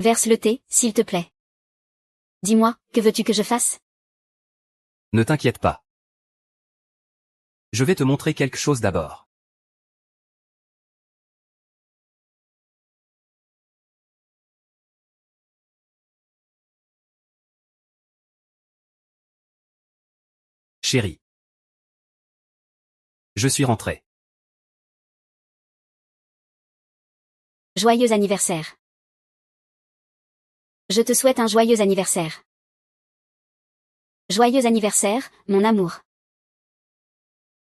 Verse le thé, s'il te plaît. Dis-moi, que veux-tu que je fasse? Ne t'inquiète pas. Je vais te montrer quelque chose d'abord. Chérie. Je suis rentré. Joyeux anniversaire. Je te souhaite un joyeux anniversaire. Joyeux anniversaire, mon amour.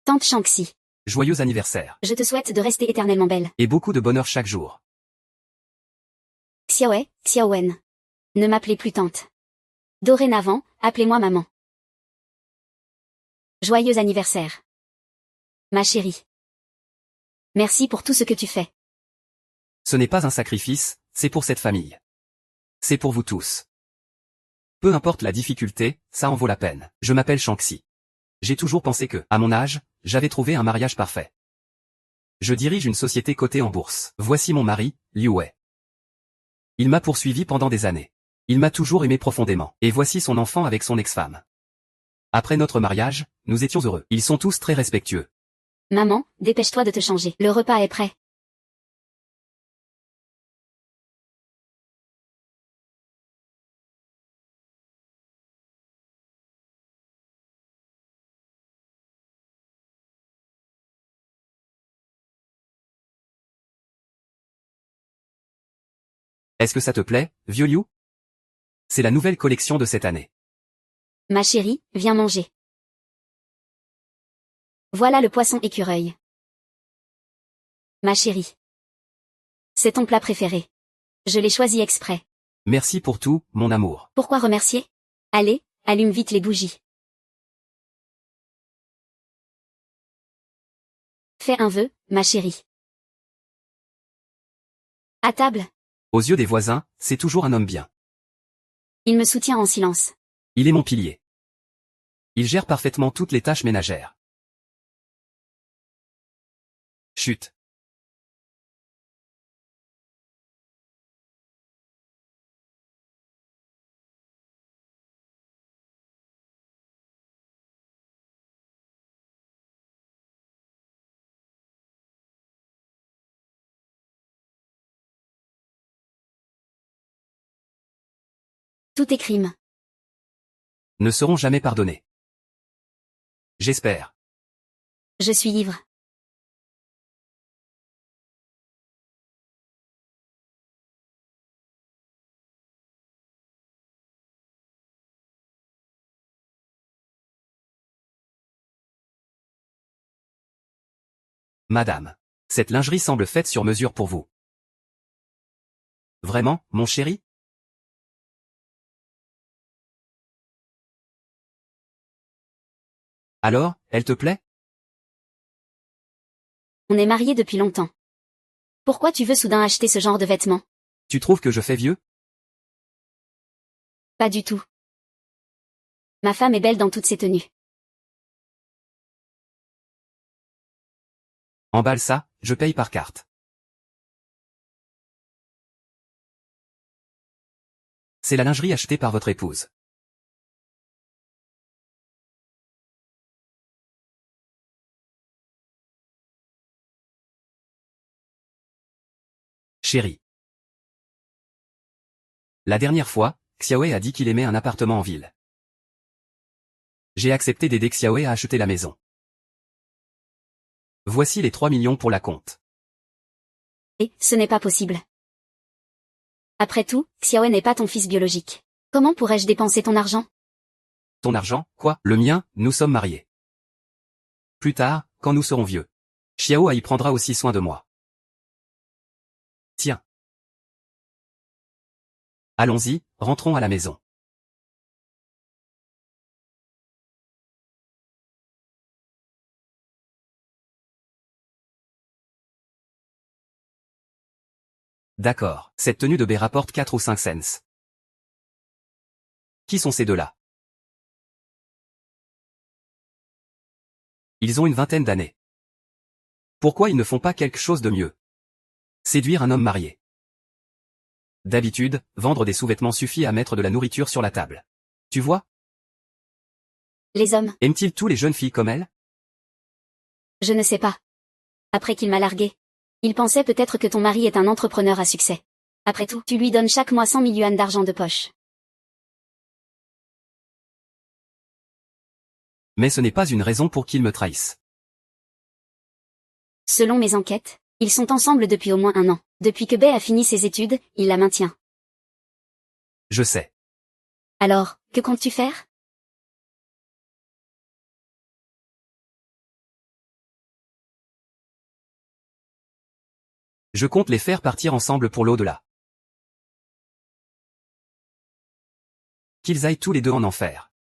Tante Shanxi. Joyeux anniversaire. Je te souhaite de rester éternellement belle. Et beaucoup de bonheur chaque jour. Xiaoe, Xiaowen. Ne m'appelez plus tante. Dorénavant, appelez-moi maman. Joyeux anniversaire. Ma chérie. Merci pour tout ce que tu fais. Ce n'est pas un sacrifice, c'est pour cette famille. C'est pour vous tous. Peu importe la difficulté, ça en vaut la peine. Je m'appelle Shanxi. J'ai toujours pensé que, à mon âge, j'avais trouvé un mariage parfait. Je dirige une société cotée en bourse. Voici mon mari, Liu Wei. Il m'a poursuivi pendant des années. Il m'a toujours aimé profondément. Et voici son enfant avec son ex-femme. Après notre mariage, nous étions heureux. Ils sont tous très respectueux. Maman, dépêche-toi de te changer. Le repas est prêt. Est-ce que ça te plaît, vieux Liu? C'est la nouvelle collection de cette année. Ma chérie, viens manger. Voilà le poisson écureuil. Ma chérie. C'est ton plat préféré. Je l'ai choisi exprès. Merci pour tout, mon amour. Pourquoi remercier? Allez, allume vite les bougies. Fais un vœu, ma chérie. À table. Aux yeux des voisins, c'est toujours un homme bien. Il me soutient en silence. Il est mon pilier. Il gère parfaitement toutes les tâches ménagères. Chut. Tout est crime. Ne seront jamais pardonnés. J'espère. Je suis ivre. Madame. Cette lingerie semble faite sur mesure pour vous. Vraiment, mon chéri? Alors, elle te plaît? On est mariés depuis longtemps. Pourquoi tu veux soudain acheter ce genre de vêtements? Tu trouves que je fais vieux? Pas du tout. Ma femme est belle dans toutes ses tenues. Emballe ça, je paye par carte. C'est la lingerie achetée par votre épouse. Chérie. La dernière fois, Xiaoe a dit qu'il aimait un appartement en ville. J'ai accepté d'aider Xiaoe à acheter la maison. Voici les 3 millions pour la compte. Et, ce n'est pas possible. Après tout, Xiaowen n'est pas ton fils biologique. Comment pourrais-je dépenser ton argent? Ton argent, quoi? Le mien, nous sommes mariés. Plus tard, quand nous serons vieux. Xiao y prendra aussi soin de moi. Tiens. Allons-y, rentrons à la maison. D'accord, cette tenue de baie rapporte 4 ou 5 cents. Qui sont ces deux-là? Ils ont une vingtaine d'années. Pourquoi ils ne font pas quelque chose de mieux? Séduire un homme marié. D'habitude, vendre des sous-vêtements suffit à mettre de la nourriture sur la table. Tu vois? Les hommes, Aiment-ils tous les jeunes filles comme elle? je ne sais pas. Après qu'il m'a largué. Il pensait peut-être que ton mari est un entrepreneur à succès. Après tout, tu lui donnes chaque mois 100 000 yuan d'argent de poche. Mais ce n'est pas une raison pour qu'il me trahisse. Selon mes enquêtes, ils sont ensemble depuis au moins 1 an. Depuis que Bay a fini ses études, il la maintient. Je sais. Alors, que comptes-tu faire? Je compte les faire partir ensemble pour l'au-delà. Qu'ils aillent tous les deux en enfer.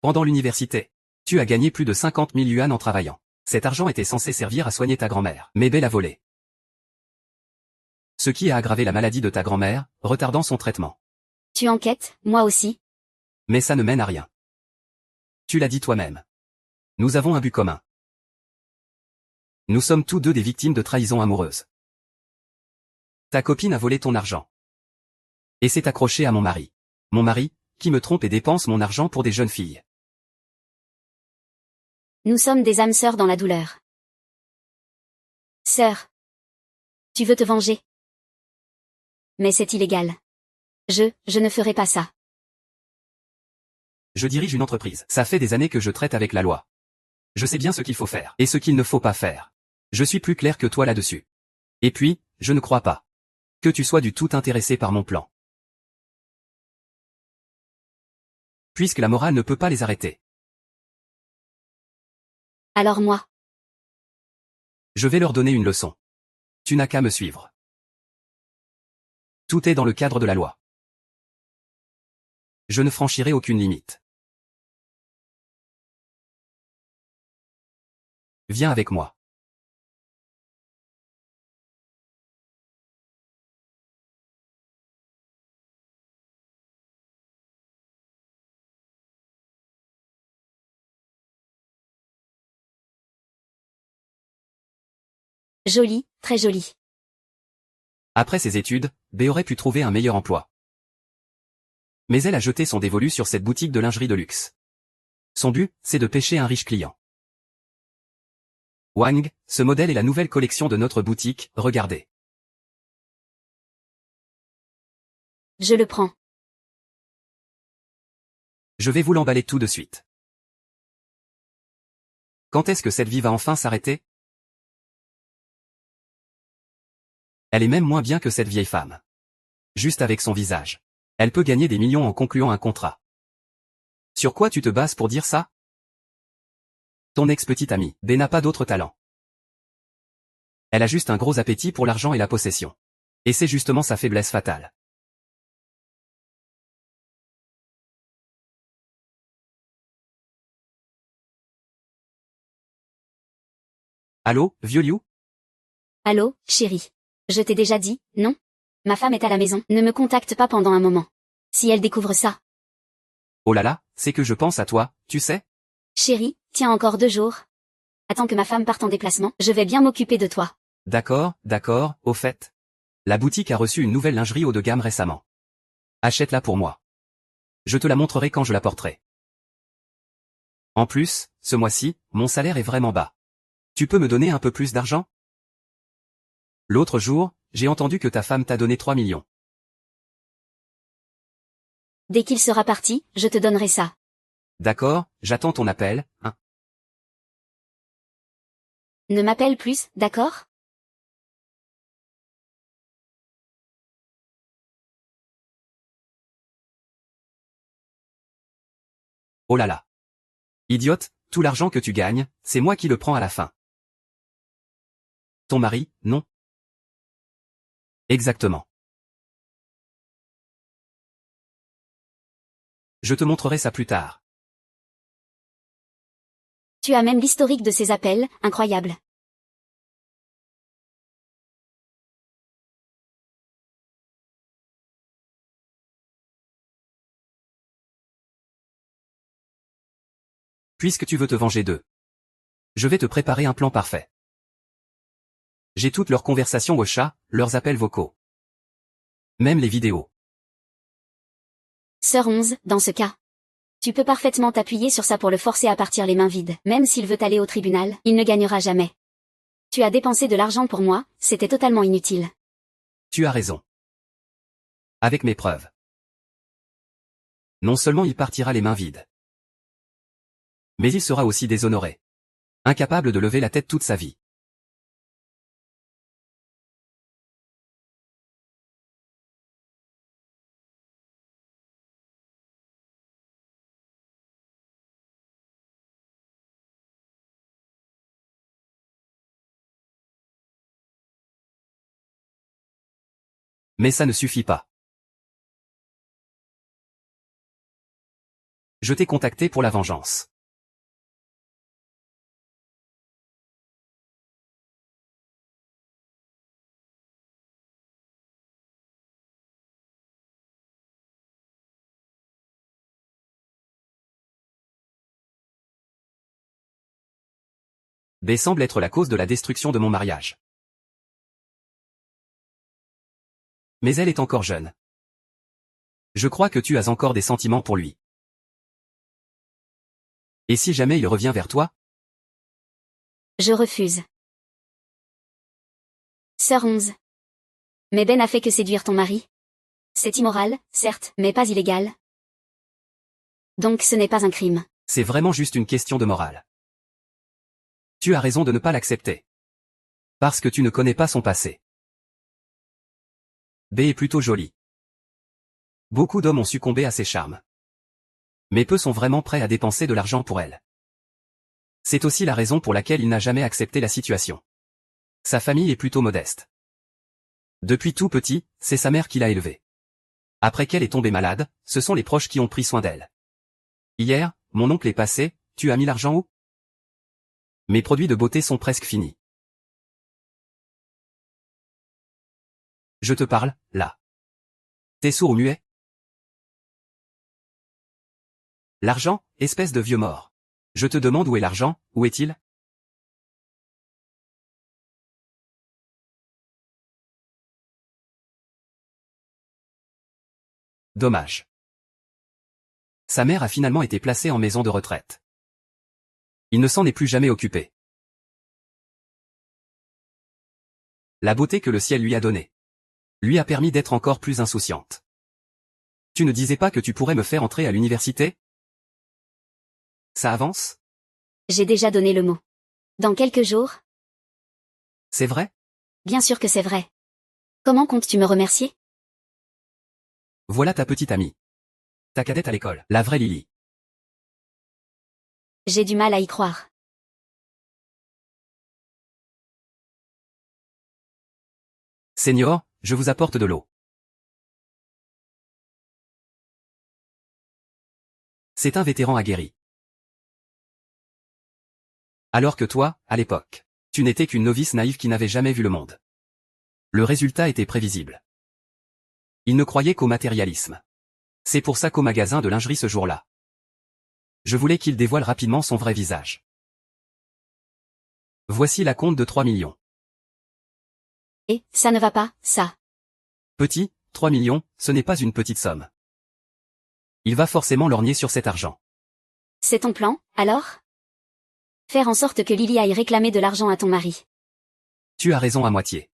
Pendant l'université, tu as gagné plus de 50 000 yuan en travaillant. Cet argent était censé servir à soigner ta grand-mère, mais Bay l'a volé. Ce qui a aggravé la maladie de ta grand-mère, retardant son traitement. Tu enquêtes, moi aussi. Mais ça ne mène à rien. Tu l'as dit toi-même. Nous avons un but commun. Nous sommes tous deux des victimes de trahison amoureuse. Ta copine a volé ton argent. Et s'est accrochée à mon mari. Mon mari, qui me trompe et dépense mon argent pour des jeunes filles. Nous sommes des âmes sœurs dans la douleur. Sœur. Tu veux te venger? Mais c'est illégal. Je ne ferai pas ça. Je dirige une entreprise. Ça fait des années que je traite avec la loi. Je sais bien ce qu'il faut faire et ce qu'il ne faut pas faire. Je suis plus clair que toi là-dessus. Et puis, je ne crois pas que tu sois du tout intéressé par mon plan. Puisque la morale ne peut pas les arrêter. Alors moi. Je vais leur donner une leçon. Tu n'as qu'à me suivre. Tout est dans le cadre de la loi. Je ne franchirai aucune limite. Viens avec moi. Jolie, très jolie. Après ses études, B aurait pu trouver un meilleur emploi. Mais elle a jeté son dévolu sur cette boutique de lingerie de luxe. Son but, c'est de pêcher un riche client. Wang, ce modèle est la nouvelle collection de notre boutique, regardez. Je le prends. Je vais vous l'emballer tout de suite. Quand est-ce que cette vie va enfin s'arrêter? Elle est même moins bien que cette vieille femme. Juste avec son visage. Elle peut gagner des millions en concluant un contrat. Sur quoi tu te bases pour dire ça? Ton ex-petite amie, B n'a pas d'autre talent. Elle a juste un gros appétit pour l'argent et la possession. Et c'est justement sa faiblesse fatale. Allô, vieux Liu? Allô, chérie. Je t'ai déjà dit, non? Ma femme est à la maison. Ne me contacte pas pendant un moment. Si elle découvre ça. Oh là là, c'est que je pense à toi, tu sais? Chérie, tiens encore 2 jours. Attends que ma femme parte en déplacement, je vais bien m'occuper de toi. D'accord, au fait. La boutique a reçu une nouvelle lingerie haut de gamme récemment. Achète-la pour moi. Je te la montrerai quand je la porterai. En plus, ce mois-ci, mon salaire est vraiment bas. Tu peux me donner un peu plus d'argent? L'autre jour, j'ai entendu que ta femme t'a donné 3 millions. Dès qu'il sera parti, je te donnerai ça. D'accord, j'attends ton appel, hein. Ne m'appelle plus, d'accord? Oh là là. Idiote, tout l'argent que tu gagnes, c'est moi qui le prends à la fin. Ton mari, non? Exactement. Je te montrerai ça plus tard. Tu as même l'historique de ces appels, incroyable. Puisque tu veux te venger d'eux, je vais te préparer un plan parfait. J'ai toutes leurs conversations au chat, leurs appels vocaux. Même les vidéos. Sœur 11, dans ce cas. Tu peux parfaitement t'appuyer sur ça pour le forcer à partir les mains vides. Même s'il veut aller au tribunal, il ne gagnera jamais. Tu as dépensé de l'argent pour moi, c'était totalement inutile. Tu as raison. Avec mes preuves. Non seulement il partira les mains vides, mais il sera aussi déshonoré. Incapable de lever la tête toute sa vie. Mais ça ne suffit pas. Je t'ai contacté pour la vengeance. B semble être la cause de la destruction de mon mariage. Mais elle est encore jeune. Je crois que tu as encore des sentiments pour lui. Et si jamais il revient vers toi? Je refuse. Sœur 11. Mais Ben n'a fait que séduire ton mari. C'est immoral, certes, mais pas illégal. Donc ce n'est pas un crime. C'est vraiment juste une question de morale. Tu as raison de ne pas l'accepter. Parce que tu ne connais pas son passé. B est plutôt jolie. Beaucoup d'hommes ont succombé à ses charmes. Mais peu sont vraiment prêts à dépenser de l'argent pour elle. C'est aussi la raison pour laquelle il n'a jamais accepté la situation. Sa famille est plutôt modeste. Depuis tout petit, c'est sa mère qui l'a élevé. Après qu'elle est tombée malade, ce sont les proches qui ont pris soin d'elle. Hier, mon oncle est passé, tu as mis l'argent où? Mes produits de beauté sont presque finis. Je te parle, là. T'es sourd ou muet? L'argent, espèce de vieux mort. Je te demande où est l'argent, où est-il? Dommage. Sa mère a finalement été placée en maison de retraite. Il ne s'en est plus jamais occupé. La beauté que le ciel lui a donnée lui a permis d'être encore plus insouciante. Tu ne disais pas que tu pourrais me faire entrer à l'université? Ça avance? J'ai déjà donné le mot. Dans quelques jours? C'est vrai? Bien sûr que c'est vrai. Comment comptes-tu me remercier? Voilà ta petite amie. Ta cadette à l'école, la vraie Lily. J'ai du mal à y croire. Seigneur, je vous apporte de l'eau. C'est un vétéran aguerri. Alors que toi, à l'époque, tu n'étais qu'une novice naïve qui n'avait jamais vu le monde. Le résultat était prévisible. Il ne croyait qu'au matérialisme. C'est pour ça qu'au magasin de lingerie ce jour-là, je voulais qu'il dévoile rapidement son vrai visage. Voici la compte de 3 millions. Et, ça ne va pas, ça. Petit, 3 millions, ce n'est pas une petite somme. Il va forcément lorgner sur cet argent. C'est ton plan, alors? Faire en sorte que Lily aille réclamer de l'argent à ton mari. Tu as raison à moitié.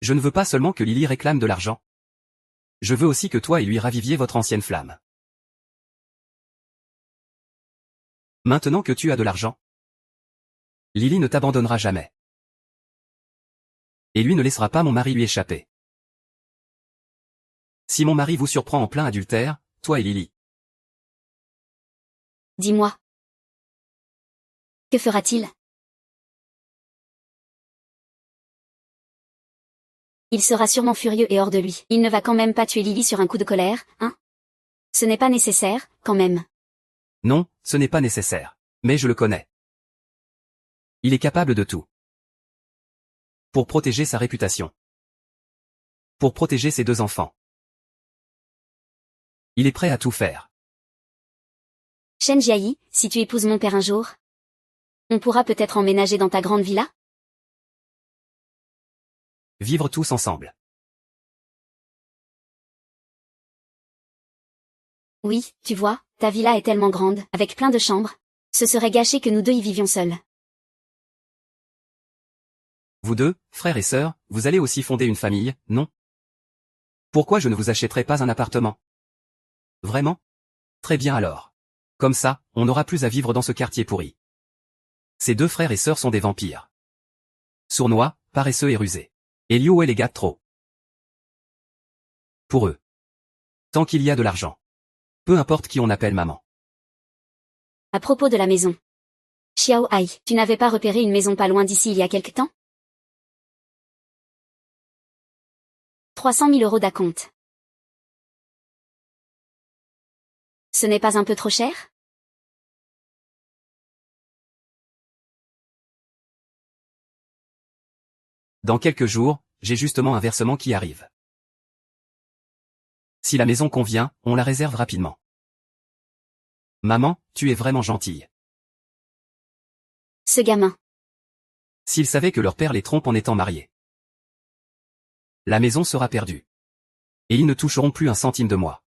Je ne veux pas seulement que Lily réclame de l'argent. Je veux aussi que toi et lui raviviez votre ancienne flamme. Maintenant que tu as de l'argent, Lily ne t'abandonnera jamais. Et lui ne laissera pas mon mari lui échapper. Si mon mari vous surprend en plein adultère, toi et Lily, Dis-moi. Que fera-t-il? Il sera sûrement furieux et hors de lui. Il ne va quand même pas tuer Lily sur un coup de colère, hein? Ce n'est pas nécessaire, quand même. non, ce n'est pas nécessaire. Mais je le connais. Il est capable de tout. Pour protéger sa réputation. Pour protéger ses 2 enfants. Il est prêt à tout faire. Shen Jiayi, si tu épouses mon père un jour, on pourra peut-être emménager dans ta grande villa? Vivre tous ensemble. Oui, tu vois, ta villa est tellement grande, avec plein de chambres. Ce serait gâché que nous deux y vivions seuls. Vous deux, frères et sœurs, vous allez aussi fonder une famille, non? Pourquoi je ne vous achèterai pas un appartement? Vraiment? Très bien alors. Comme ça, on n'aura plus à vivre dans ce quartier pourri. Ces deux frères et sœurs sont des vampires. Sournois, paresseux et rusés. Et Liu Wei les gâte trop. Pour eux. Tant qu'il y a de l'argent. Peu importe qui on appelle maman. À propos de la maison. Xiao Ai, tu n'avais pas repéré une maison pas loin d'ici il y a quelque temps? 300 000 euros d'acompte. Ce n'est pas un peu trop cher? Dans quelques jours, j'ai justement un versement qui arrive. Si la maison convient, on la réserve rapidement. Maman, tu es vraiment gentille. Ce gamin. S'ils savaient que leur père les trompe en étant mariés. La maison sera perdue. Et ils ne toucheront plus un centime de moi.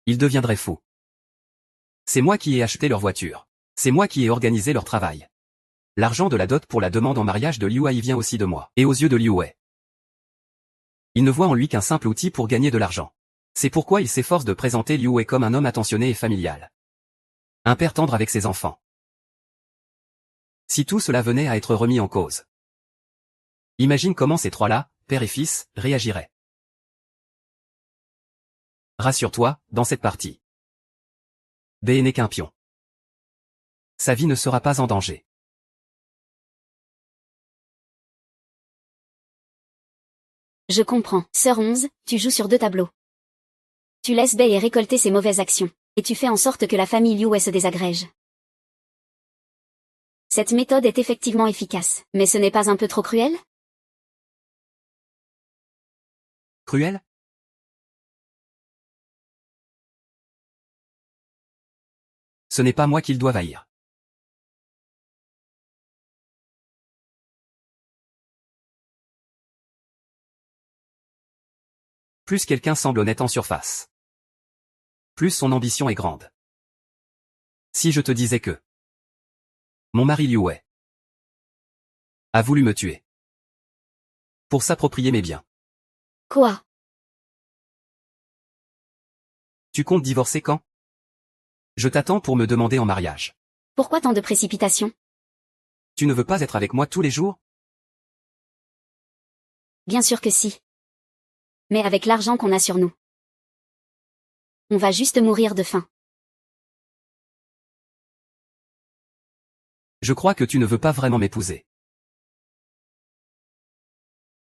Ils deviendraient fous. C'est moi qui ai acheté leur voiture. C'est moi qui ai organisé leur travail. L'argent de la dot pour la demande en mariage de Liu Wei vient aussi de moi, et aux yeux de Liu Wei. Il ne voit en lui qu'un simple outil pour gagner de l'argent. C'est pourquoi il s'efforce de présenter Liu Wei comme un homme attentionné et familial. Un père tendre avec ses enfants. Si tout cela venait à être remis en cause. Imagine comment ces trois-là, père et fils, réagiraient. Rassure-toi, dans cette partie. B n'est qu'un pion. Sa vie ne sera pas en danger. Je comprends. Sœur 11, tu joues sur deux tableaux. Tu laisses Bei récolter ses mauvaises actions, et tu fais en sorte que la famille Liu Wei se désagrège. Cette méthode est effectivement efficace, mais ce n'est pas un peu trop cruel? Cruel? Ce n'est pas moi qu'ils doivent haïr. Plus quelqu'un semble honnête en surface. Plus son ambition est grande. Si je te disais que mon mari Liu Wei a voulu me tuer pour s'approprier mes biens. Quoi? Tu comptes divorcer quand? Je t'attends pour me demander en mariage. Pourquoi tant de précipitation? Tu ne veux pas être avec moi tous les jours? Bien sûr que si. Mais avec l'argent qu'on a sur nous. On va juste mourir de faim. Je crois que tu ne veux pas vraiment m'épouser.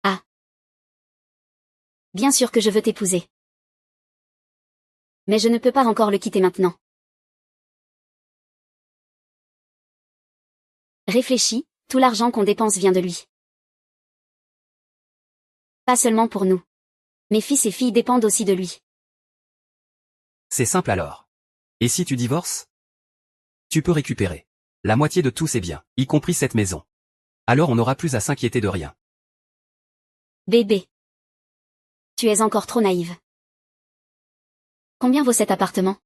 Ah. Bien sûr que je veux t'épouser. Mais je ne peux pas encore le quitter maintenant. Réfléchis, tout l'argent qu'on dépense vient de lui. Pas seulement pour nous. Mes fils et filles dépendent aussi de lui. C'est simple alors. Et si tu divorces? Tu peux récupérer la moitié de tous ses biens, y compris cette maison. Alors on n'aura plus à s'inquiéter de rien. Bébé. Tu es encore trop naïve. Combien vaut cet appartement?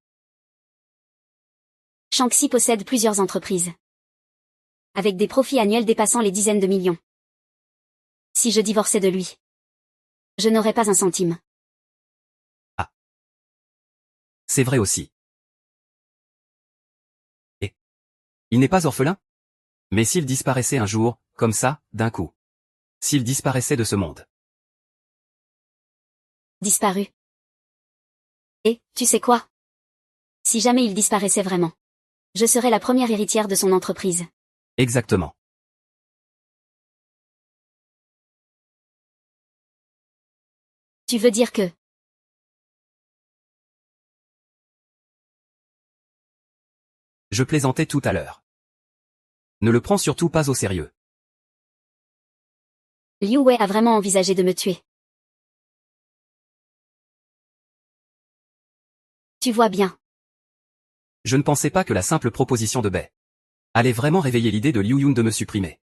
Shanxi possède plusieurs entreprises. Avec des profits annuels dépassant les dizaines de millions. Si je divorçais de lui, je n'aurais pas un centime. Ah. C'est vrai aussi. Et il n'est pas orphelin? Mais s'il disparaissait un jour, comme ça, d'un coup. S'il disparaissait de ce monde. Disparu. Et, tu sais quoi? Si jamais il disparaissait vraiment, je serais la première héritière de son entreprise. Exactement. Tu veux dire que... Je plaisantais tout à l'heure. Ne le prends surtout pas au sérieux. Liu Wei a vraiment envisagé de me tuer. Tu vois bien. Je ne pensais pas que la simple proposition de Bae allait vraiment réveiller l'idée de Liu Yun de me supprimer.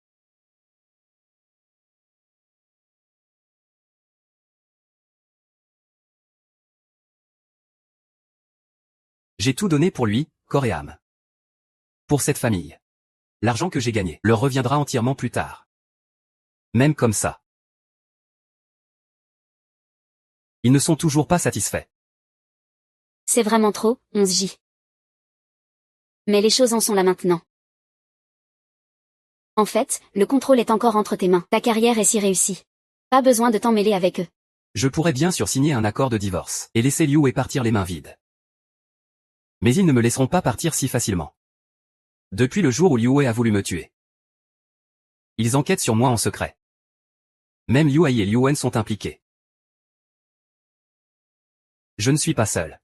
J'ai tout donné pour lui, corps et âme. Pour cette famille. L'argent que j'ai gagné leur reviendra entièrement plus tard. Même comme ça. Ils ne sont toujours pas satisfaits. C'est vraiment trop, 11J. Mais les choses en sont là maintenant. En fait, le contrôle est encore entre tes mains. Ta carrière est si réussie. Pas besoin de t'en mêler avec eux. Je pourrais bien signer un accord de divorce et laisser Liu et partir les mains vides. Mais ils ne me laisseront pas partir si facilement. Depuis le jour où Liu a voulu me tuer. Ils enquêtent sur moi en secret. Même Liu Ai et Liu Wen sont impliqués. Je ne suis pas seul.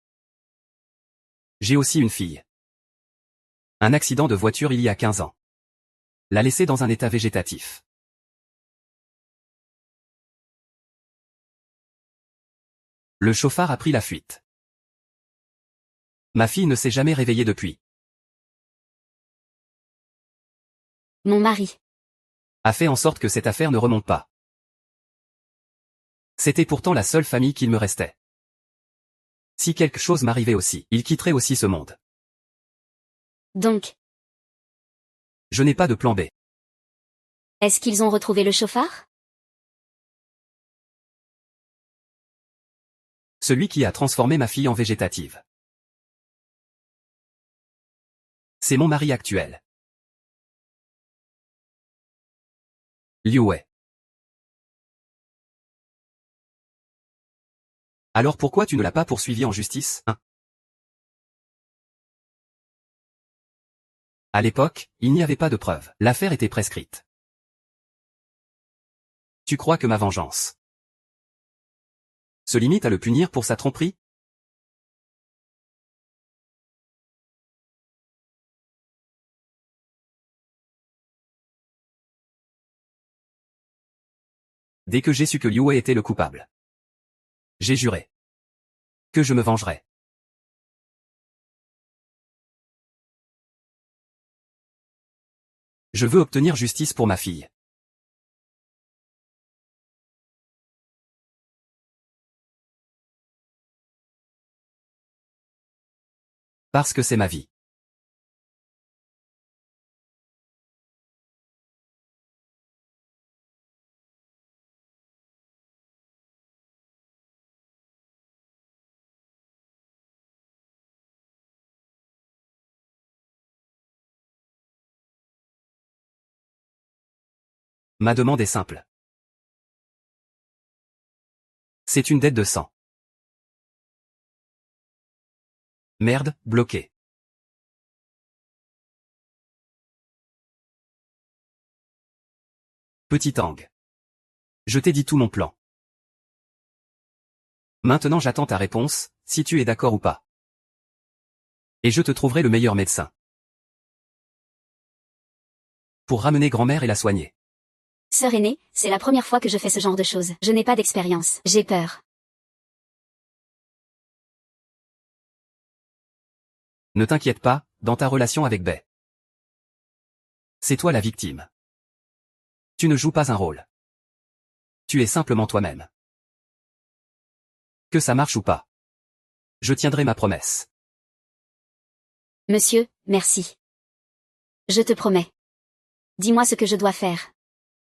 J'ai aussi une fille. Un accident de voiture il y a 15 ans. L'a laissée dans un état végétatif. Le chauffard a pris la fuite. Ma fille ne s'est jamais réveillée depuis. Mon mari. A fait en sorte que cette affaire ne remonte pas. C'était pourtant la seule famille qu'il me restait. Si quelque chose m'arrivait aussi, il quitterait aussi ce monde. Donc, Je n'ai pas de plan B. est-ce qu'ils ont retrouvé le chauffard? Celui qui a transformé ma fille en végétative. C'est mon mari actuel. Liu Wei. Alors pourquoi tu ne l'as pas poursuivi en justice, hein? À l'époque, il n'y avait pas de preuves. L'affaire était prescrite. Tu crois que ma vengeance se limite à le punir pour sa tromperie? Dès que j'ai su que Liu Wei était le coupable, j'ai juré que je me vengerais. Je veux obtenir justice pour ma fille. Parce que c'est ma vie. Ma demande est simple. C'est une dette de sang. Merde, bloqué. Petit Tang. Je t'ai dit tout mon plan. Maintenant j'attends ta réponse, si tu es d'accord ou pas. Et je te trouverai le meilleur médecin. Pour ramener grand-mère et la soigner. Sœur aînée, c'est la première fois que je fais ce genre de choses. Je n'ai pas d'expérience. J'ai peur. Ne t'inquiète pas, dans ta relation avec Bae. C'est toi la victime. Tu ne joues pas un rôle. Tu es simplement toi-même. Que ça marche ou pas. Je tiendrai ma promesse. Monsieur, merci. Je te promets. Dis-moi ce que je dois faire.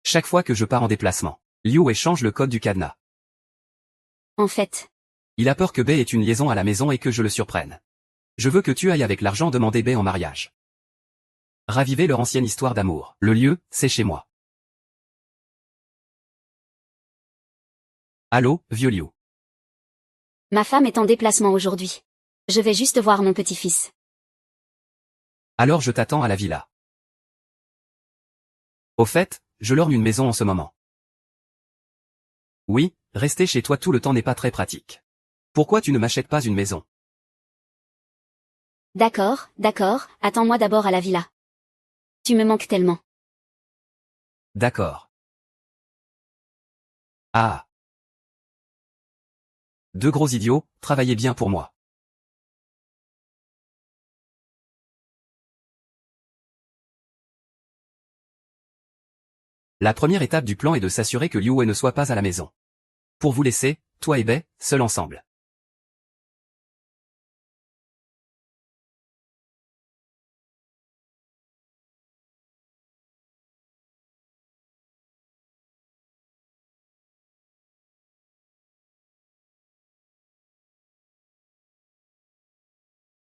Chaque fois que je pars en déplacement, Liu échange le code du cadenas. En fait, Il a peur que Bae ait une liaison à la maison et que je le surprenne. Je veux que tu ailles avec l'argent demander Bae en mariage. Raviver leur ancienne histoire d'amour. Le lieu, c'est chez moi. Allô, vieux Liu. ma femme est en déplacement aujourd'hui. Je vais juste voir mon petit-fils. Alors je t'attends à la villa. Au fait, je lorgne une maison en ce moment. Oui, rester chez toi tout le temps n'est pas très pratique. Pourquoi tu ne m'achètes pas une maison? D'accord, d'accord, attends-moi d'abord à la villa. Tu me manques tellement. D'accord. Ah. Deux gros idiots, travaillez bien pour moi. La première étape du plan est de s'assurer que Liu Wei ne soit pas à la maison. Pour vous laisser, toi et Bei, seuls ensemble.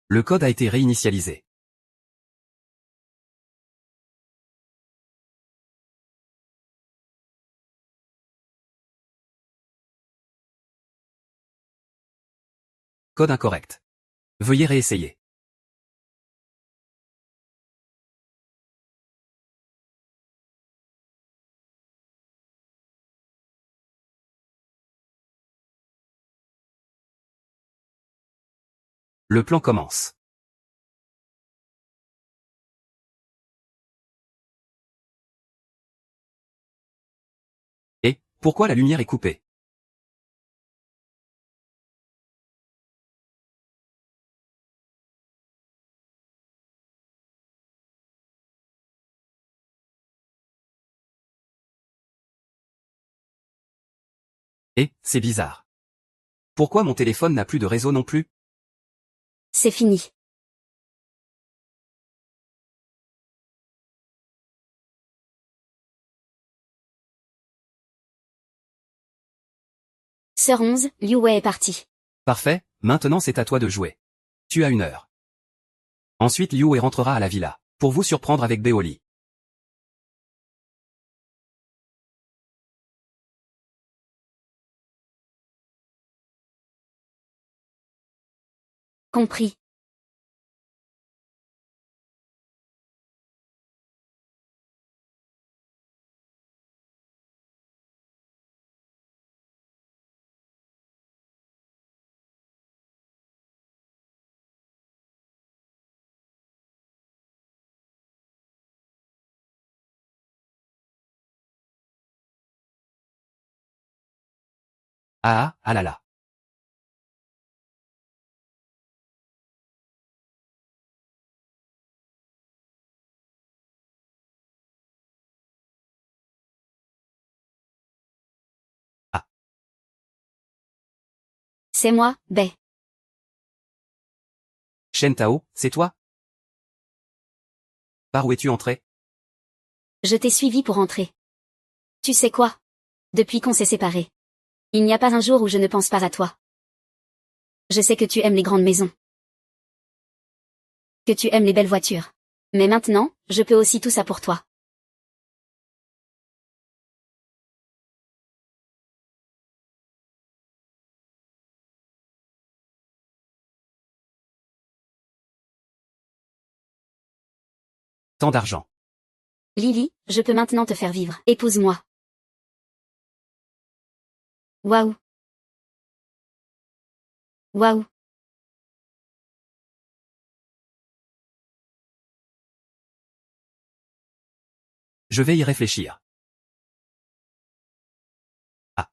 Le code a été réinitialisé. Code incorrect. Veuillez réessayer. Le plan commence. Et, pourquoi la lumière est coupée? Et, c'est bizarre. Pourquoi mon téléphone n'a plus de réseau non plus? C'est fini. Sœur 11, Liu Wei est parti. Parfait, maintenant c'est à toi de jouer. Tu as 1 heure. Ensuite Liu Wei rentrera à la villa, pour vous surprendre avec Bei au lit. Compris. Ah ah, ah là là. Ah, C'est moi, Bei. Shen Tao, c'est toi? Par où es-tu entré? Je t'ai suivi pour entrer. Tu sais quoi? Depuis qu'on s'est séparés. Il n'y a pas un jour où je ne pense pas à toi. Je sais que tu aimes les grandes maisons. Que tu aimes les belles voitures. Mais maintenant, je peux aussi tout ça pour toi. Tant d'argent. Lily, je peux maintenant te faire vivre. Épouse-moi. Waouh. Waouh. Je vais y réfléchir. Ah,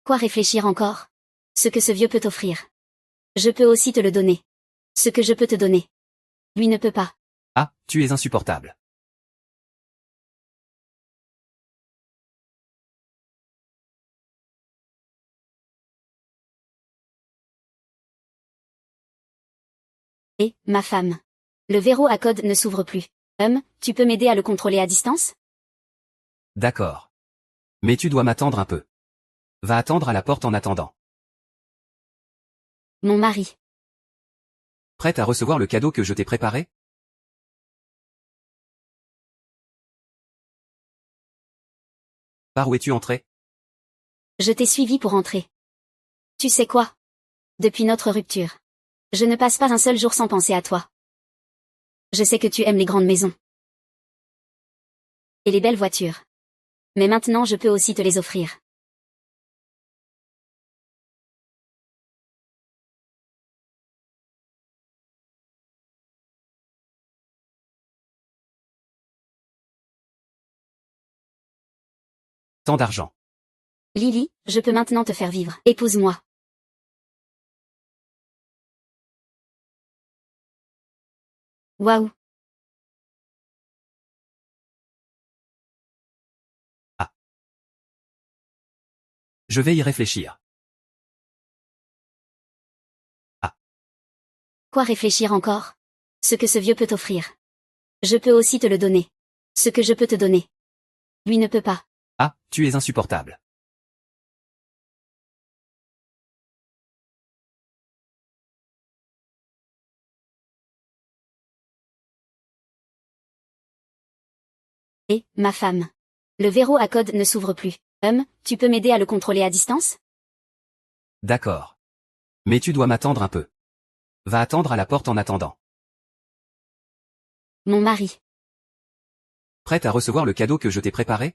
Quoi réfléchir encore? Ce que ce vieux peut t'offrir. Je peux aussi te le donner. Ce que je peux te donner. Lui ne peut pas. ah, tu es insupportable. Et, ma femme. Le verrou à code ne s'ouvre plus. Tu peux m'aider à le contrôler à distance? D'accord. Mais tu dois m'attendre un peu. Va attendre à la porte en attendant. Mon mari. Prête à recevoir le cadeau que je t'ai préparé? Par où es-tu entré? Je t'ai suivi pour entrer. Tu sais quoi? Depuis notre rupture. Je ne passe pas un seul jour sans penser à toi. Je sais que tu aimes les grandes maisons. Et les belles voitures. Mais maintenant je peux aussi te les offrir. Tant d'argent. Lily, je peux maintenant te faire vivre. Épouse-moi. Waouh. Je vais y réfléchir. Ah, Quoi réfléchir encore? Ce que ce vieux peut t'offrir. Je peux aussi te le donner. Ce que je peux te donner. Lui ne peut pas. ah, tu es insupportable. Et, ma femme. Le verrou à code ne s'ouvre plus. Tu peux m'aider à le contrôler à distance? D'accord. Mais tu dois m'attendre un peu. Va attendre à la porte en attendant. Mon mari. Prête à recevoir le cadeau que je t'ai préparé?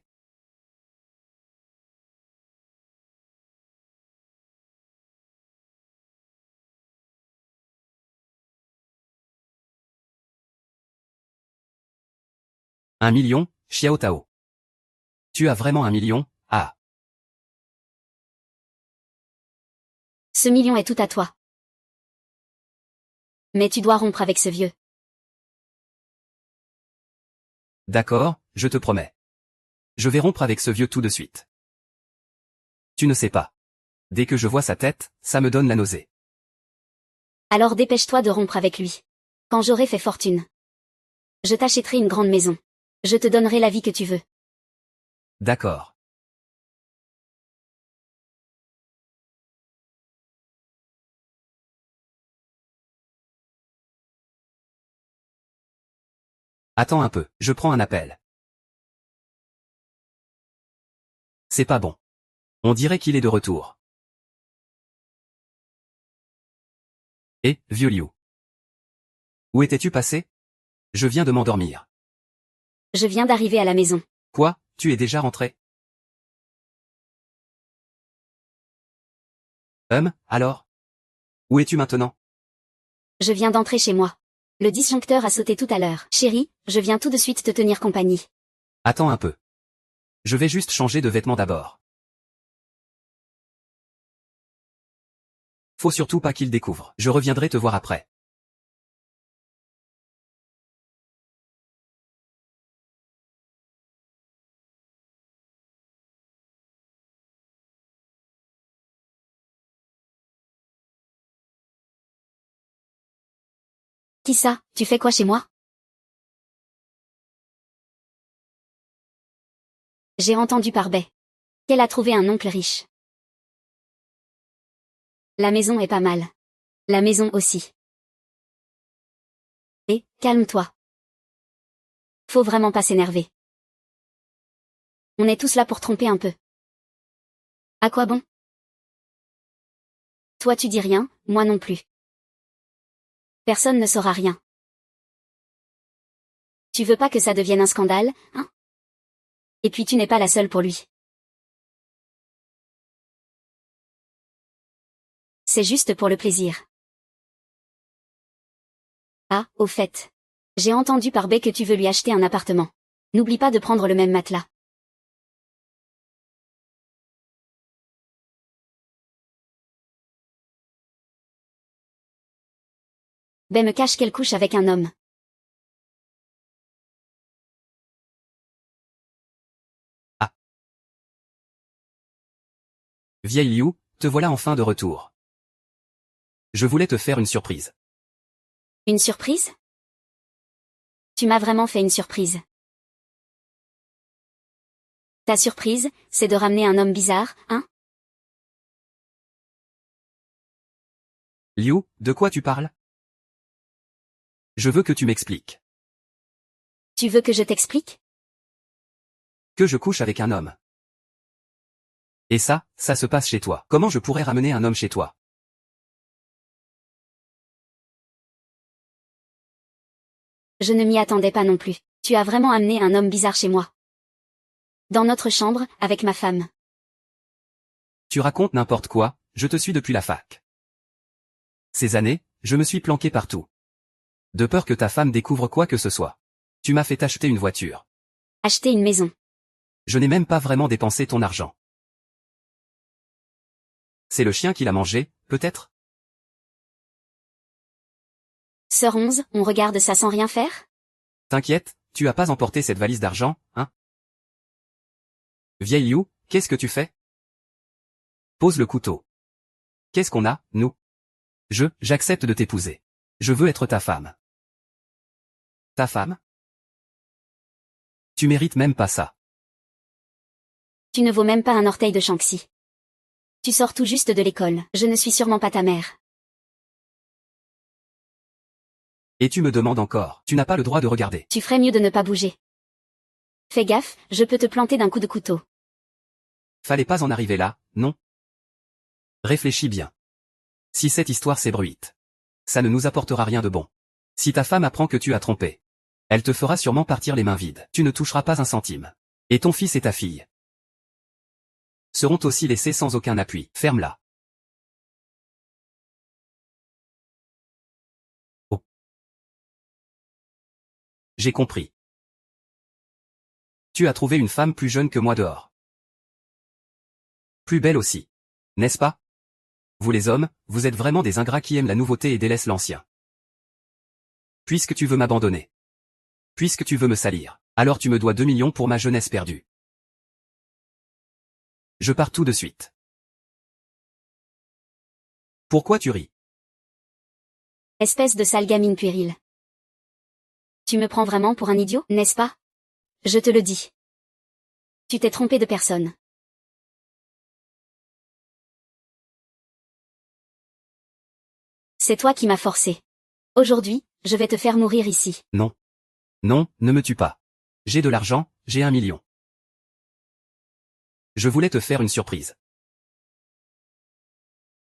Un million, Xiao Tao. Tu as vraiment 1 million? Ah. Ce million est tout à toi. Mais tu dois rompre avec ce vieux. D'accord, je te promets. Je vais rompre avec ce vieux tout de suite. Tu ne sais pas. Dès que je vois sa tête, ça me donne la nausée. Alors dépêche-toi de rompre avec lui. Quand j'aurai fait fortune. Je t'achèterai une grande maison. Je te donnerai la vie que tu veux. D'accord. Attends un peu, je prends un appel. C'est pas bon. On dirait qu'il est de retour. Eh, vieux Liu. Où étais-tu passé? Je viens de m'endormir. Je viens d'arriver à la maison. Quoi, tu es déjà rentré? Alors? Où es-tu maintenant? Je viens d'entrer chez moi. Le disjoncteur a sauté tout à l'heure. Chérie, je viens tout de suite te tenir compagnie. Attends un peu. Je vais juste changer de vêtements d'abord. Faut surtout pas qu'il découvre. Je reviendrai te voir après. Qui ça, tu fais quoi chez moi? J'ai entendu par Bay. Qu'elle a trouvé un oncle riche. La maison est pas mal. La maison aussi. Et, calme-toi. Faut vraiment pas s'énerver. On est tous là pour tromper un peu. À quoi bon? Toi tu dis rien, moi non plus. Personne ne saura rien. Tu veux pas que ça devienne un scandale, hein? Et puis tu n'es pas la seule pour lui. C'est juste pour le plaisir. Ah, au fait. J'ai entendu par Bay que tu veux lui acheter un appartement. N'oublie pas de prendre le même matelas. Bay me cache qu'elle couche avec un homme. Ah. Vieille Liu, te voilà enfin de retour. Je voulais te faire une surprise. Une surprise? Tu m'as vraiment fait une surprise. Ta surprise, c'est de ramener un homme bizarre, hein? Liu, de quoi tu parles? Je veux que tu m'expliques. Tu veux que je t'explique? Que je couche avec un homme. Et ça se passe chez toi. Comment je pourrais ramener un homme chez toi? Je ne m'y attendais pas non plus. Tu as vraiment amené un homme bizarre chez moi. Dans notre chambre, avec ma femme. Tu racontes n'importe quoi, je te suis depuis la fac. Ces années, je me suis planqué partout. De peur que ta femme découvre quoi que ce soit. Tu m'as fait acheter une voiture. Acheter une maison. Je n'ai même pas vraiment dépensé ton argent. C'est le chien qui l'a mangé, peut-être? Sœur 11, on regarde ça sans rien faire? T'inquiète, tu as pas emporté cette valise d'argent, hein? Vieille Liu, qu'est-ce que tu fais? Pose le couteau. Qu'est-ce qu'on a, nous? J'accepte de t'épouser. Je veux être ta femme. Ta femme? Tu mérites même pas ça. Tu ne vaux même pas un orteil de Shanxi. Tu sors tout juste de l'école. Je ne suis sûrement pas ta mère. Et tu me demandes encore. Tu n'as pas le droit de regarder. Tu ferais mieux de ne pas bouger. Fais gaffe, je peux te planter d'un coup de couteau. Fallait pas en arriver là, non? Réfléchis bien. Si cette histoire s'ébruite, ça ne nous apportera rien de bon. Si ta femme apprend que tu as trompé, elle te fera sûrement partir les mains vides. Tu ne toucheras pas un centime. Et ton fils et ta fille seront aussi laissés sans aucun appui. Ferme-la. Oh. J'ai compris. Tu as trouvé une femme plus jeune que moi dehors. Plus belle aussi. N'est-ce pas? Vous les hommes, vous êtes vraiment des ingrats qui aiment la nouveauté et délaissent l'ancien. Puisque tu veux m'abandonner. Puisque tu veux me salir. Alors tu me dois 2 millions pour ma jeunesse perdue. Je pars tout de suite. Pourquoi tu ris? Espèce de sale gamine puérile. Tu me prends vraiment pour un idiot, n'est-ce pas? Je te le dis. Tu t'es trompé de personne. C'est toi qui m'as forcé. Aujourd'hui, je vais te faire mourir ici. Non. Non, ne me tue pas. J'ai de l'argent, j'ai 1 million. Je voulais te faire une surprise.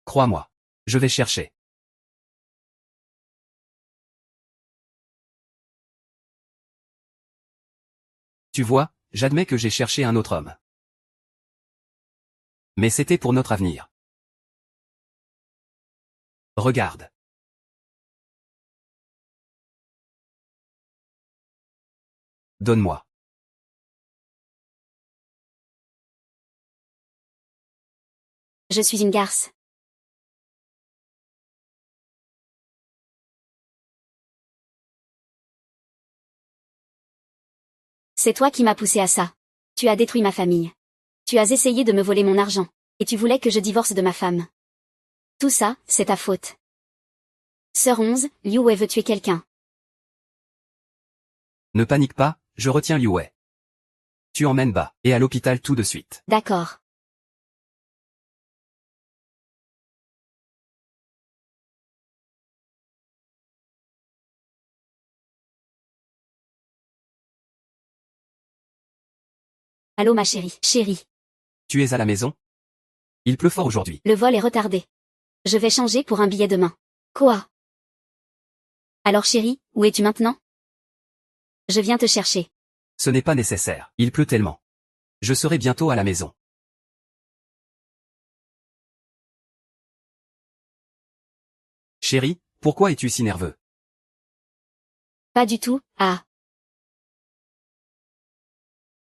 Crois-moi. Je vais chercher. Tu vois, j'admets que j'ai cherché un autre homme. Mais c'était pour notre avenir. Regarde. Donne-moi. Je suis une garce. C'est toi qui m'as poussé à ça. Tu as détruit ma famille. Tu as essayé de me voler mon argent. Et tu voulais que je divorce de ma femme. Tout ça, c'est ta faute. Sœur 11, Liu Wei veut tuer quelqu'un. Ne panique pas, je retiens Liu Wei. Tu emmènes bas, et à l'hôpital tout de suite. D'accord. Allô ma chérie. Chérie. Tu es à la maison? Il pleut fort aujourd'hui. Le vol est retardé. Je vais changer pour un billet demain. Quoi? Alors chérie, où es-tu maintenant? Je viens te chercher. Ce n'est pas nécessaire, il pleut tellement. Je serai bientôt à la maison. Chérie, pourquoi es-tu si nerveux? Pas du tout, ah.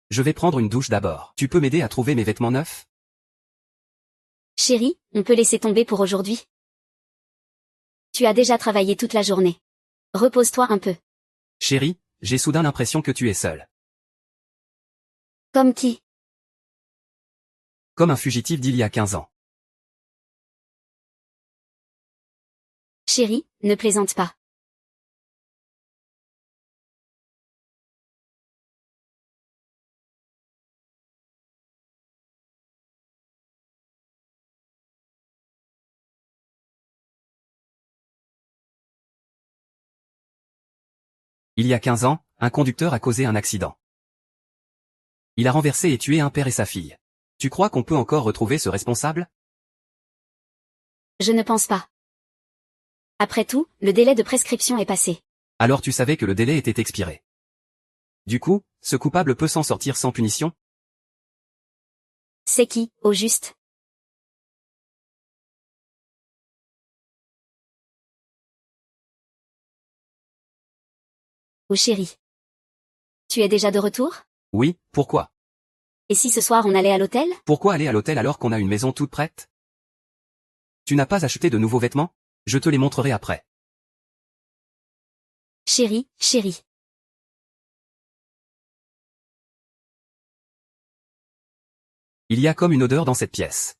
Je vais prendre une douche d'abord. Tu peux m'aider à trouver mes vêtements neufs? Chérie, on peut laisser tomber pour aujourd'hui. Tu as déjà travaillé toute la journée. Repose-toi un peu. Chérie, j'ai soudain l'impression que tu es seule. Comme qui? Comme un fugitif d'il y a 15 ans. Chérie, ne plaisante pas. Il y a 15 ans, un conducteur a causé un accident. Il a renversé et tué un père et sa fille. Tu crois qu'on peut encore retrouver ce responsable? Je ne pense pas. Après tout, le délai de prescription est passé. Alors tu savais que le délai était expiré. Du coup, ce coupable peut s'en sortir sans punition? C'est qui, au juste? Oh chérie. Tu es déjà de retour? Oui, pourquoi? Et si ce soir on allait à l'hôtel? Pourquoi aller à l'hôtel alors qu'on a une maison toute prête? Tu n'as pas acheté de nouveaux vêtements? Je te les montrerai après. Chérie, chérie. Il y a comme une odeur dans cette pièce.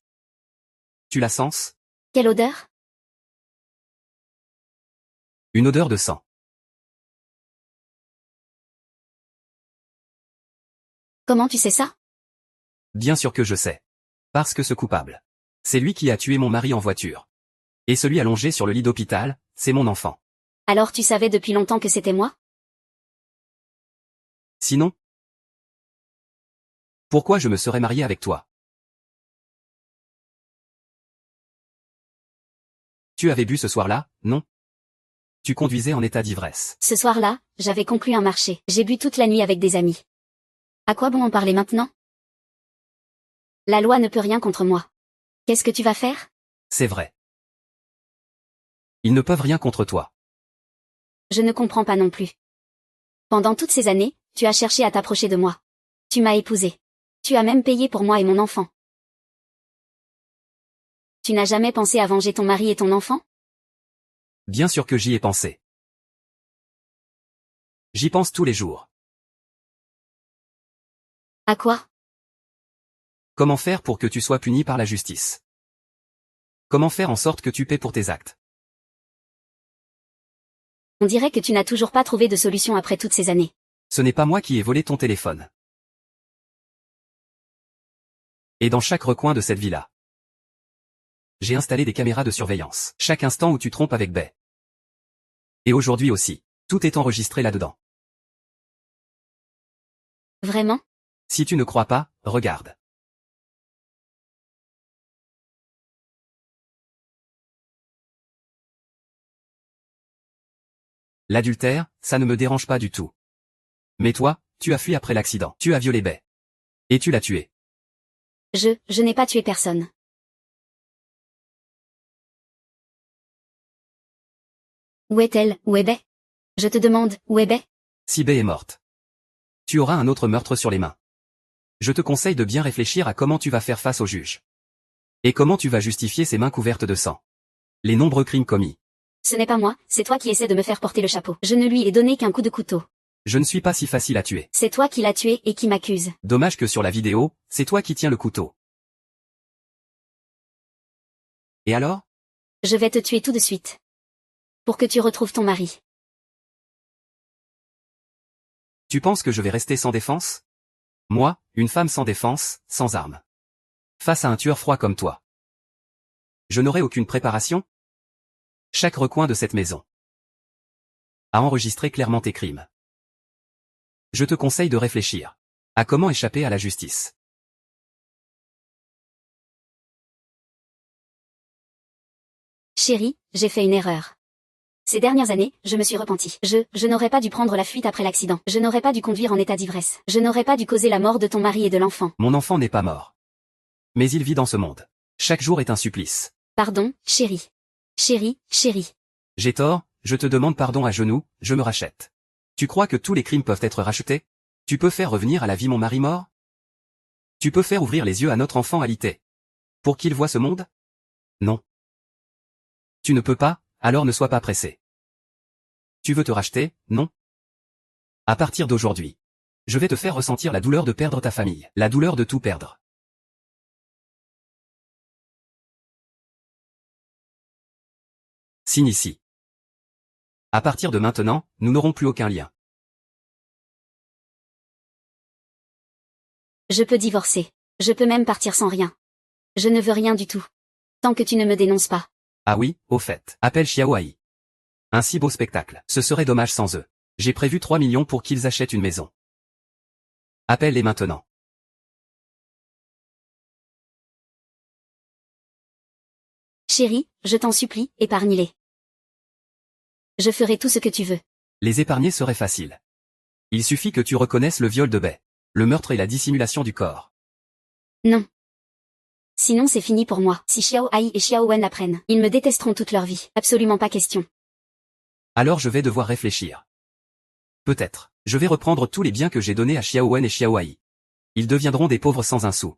Tu la sens? Quelle odeur? Une odeur de sang. Comment tu sais ça? Bien sûr que je sais. Parce que ce coupable, c'est lui qui a tué mon mari en voiture. Et celui allongé sur le lit d'hôpital, c'est mon enfant. Alors tu savais depuis longtemps que c'était moi? Sinon, pourquoi je me serais marié avec toi? Tu avais bu ce soir-là, non? Tu conduisais en état d'ivresse. Ce soir-là, j'avais conclu un marché. J'ai bu toute la nuit avec des amis. À quoi bon en parler maintenant? La loi ne peut rien contre moi. Qu'est-ce que tu vas faire? C'est vrai. Ils ne peuvent rien contre toi. Je ne comprends pas non plus. Pendant toutes ces années, tu as cherché à t'approcher de moi. Tu m'as épousée. Tu as même payé pour moi et mon enfant. Tu n'as jamais pensé à venger ton mari et ton enfant? Bien sûr que j'y ai pensé. J'y pense tous les jours. À quoi? Comment faire pour que tu sois puni par la justice? Comment faire en sorte que tu paies pour tes actes? On dirait que tu n'as toujours pas trouvé de solution après toutes ces années. Ce n'est pas moi qui ai volé ton téléphone. Et dans chaque recoin de cette villa, j'ai installé des caméras de surveillance. Chaque instant où tu trompes avec Bay. Et aujourd'hui aussi. Tout est enregistré là-dedans. Vraiment? Si tu ne crois pas, regarde. L'adultère, ça ne me dérange pas du tout. Mais toi, tu as fui après l'accident. Tu as violé Bay. Et tu l'as tué. Je n'ai pas tué personne. Où est-elle? Où est Bay? Je te demande, où est Bay? Si Bay est morte, tu auras un autre meurtre sur les mains. Je te conseille de bien réfléchir à comment tu vas faire face au juge. Et comment tu vas justifier ces mains couvertes de sang. Les nombreux crimes commis. Ce n'est pas moi, c'est toi qui essaies de me faire porter le chapeau. Je ne lui ai donné qu'un coup de couteau. Je ne suis pas si facile à tuer. C'est toi qui l'as tué et qui m'accuse. Dommage que sur la vidéo, c'est toi qui tiens le couteau. Et alors? Je vais te tuer tout de suite. Pour que tu retrouves ton mari. Tu penses que je vais rester sans défense? Moi, une femme sans défense, sans armes. Face à un tueur froid comme toi. Je n'aurai aucune préparation? Chaque recoin de cette maison a enregistré clairement tes crimes. Je te conseille de réfléchir à comment échapper à la justice. Chérie, j'ai fait une erreur. Ces dernières années, je me suis repentie. Je n'aurais pas dû prendre la fuite après l'accident. Je n'aurais pas dû conduire en état d'ivresse. Je n'aurais pas dû causer la mort de ton mari et de l'enfant. Mon enfant n'est pas mort. Mais il vit dans ce monde. Chaque jour est un supplice. Pardon, chérie. Chérie, chérie. J'ai tort, je te demande pardon à genoux, je me rachète. Tu crois que tous les crimes peuvent être rachetés? Tu peux faire revenir à la vie mon mari mort? Tu peux faire ouvrir les yeux à notre enfant alité? Pour qu'il voie ce monde? Non. Tu ne peux pas, alors ne sois pas pressé. Tu veux te racheter, non? À partir d'aujourd'hui, je vais te faire ressentir la douleur de perdre ta famille, la douleur de tout perdre. Signe ici. À partir de maintenant, nous n'aurons plus aucun lien. Je peux divorcer. Je peux même partir sans rien. Je ne veux rien du tout. Tant que tu ne me dénonces pas. Ah oui, au fait, appelle Xiaoai. Un si beau spectacle, ce serait dommage sans eux. J'ai prévu 3 millions pour qu'ils achètent une maison. Appelle-les maintenant. Chérie, je t'en supplie, épargne-les. Je ferai tout ce que tu veux. Les épargner serait facile. Il suffit que tu reconnaisses le viol de Bay, le meurtre et la dissimulation du corps. Non. Sinon c'est fini pour moi. Si Xiao Ai et Xiao Wen l'apprennent, ils me détesteront toute leur vie. Absolument pas question. Alors je vais devoir réfléchir. Peut-être. Je vais reprendre tous les biens que j'ai donnés à Xiao Wen et Xiao Ai. Ils deviendront des pauvres sans un sou.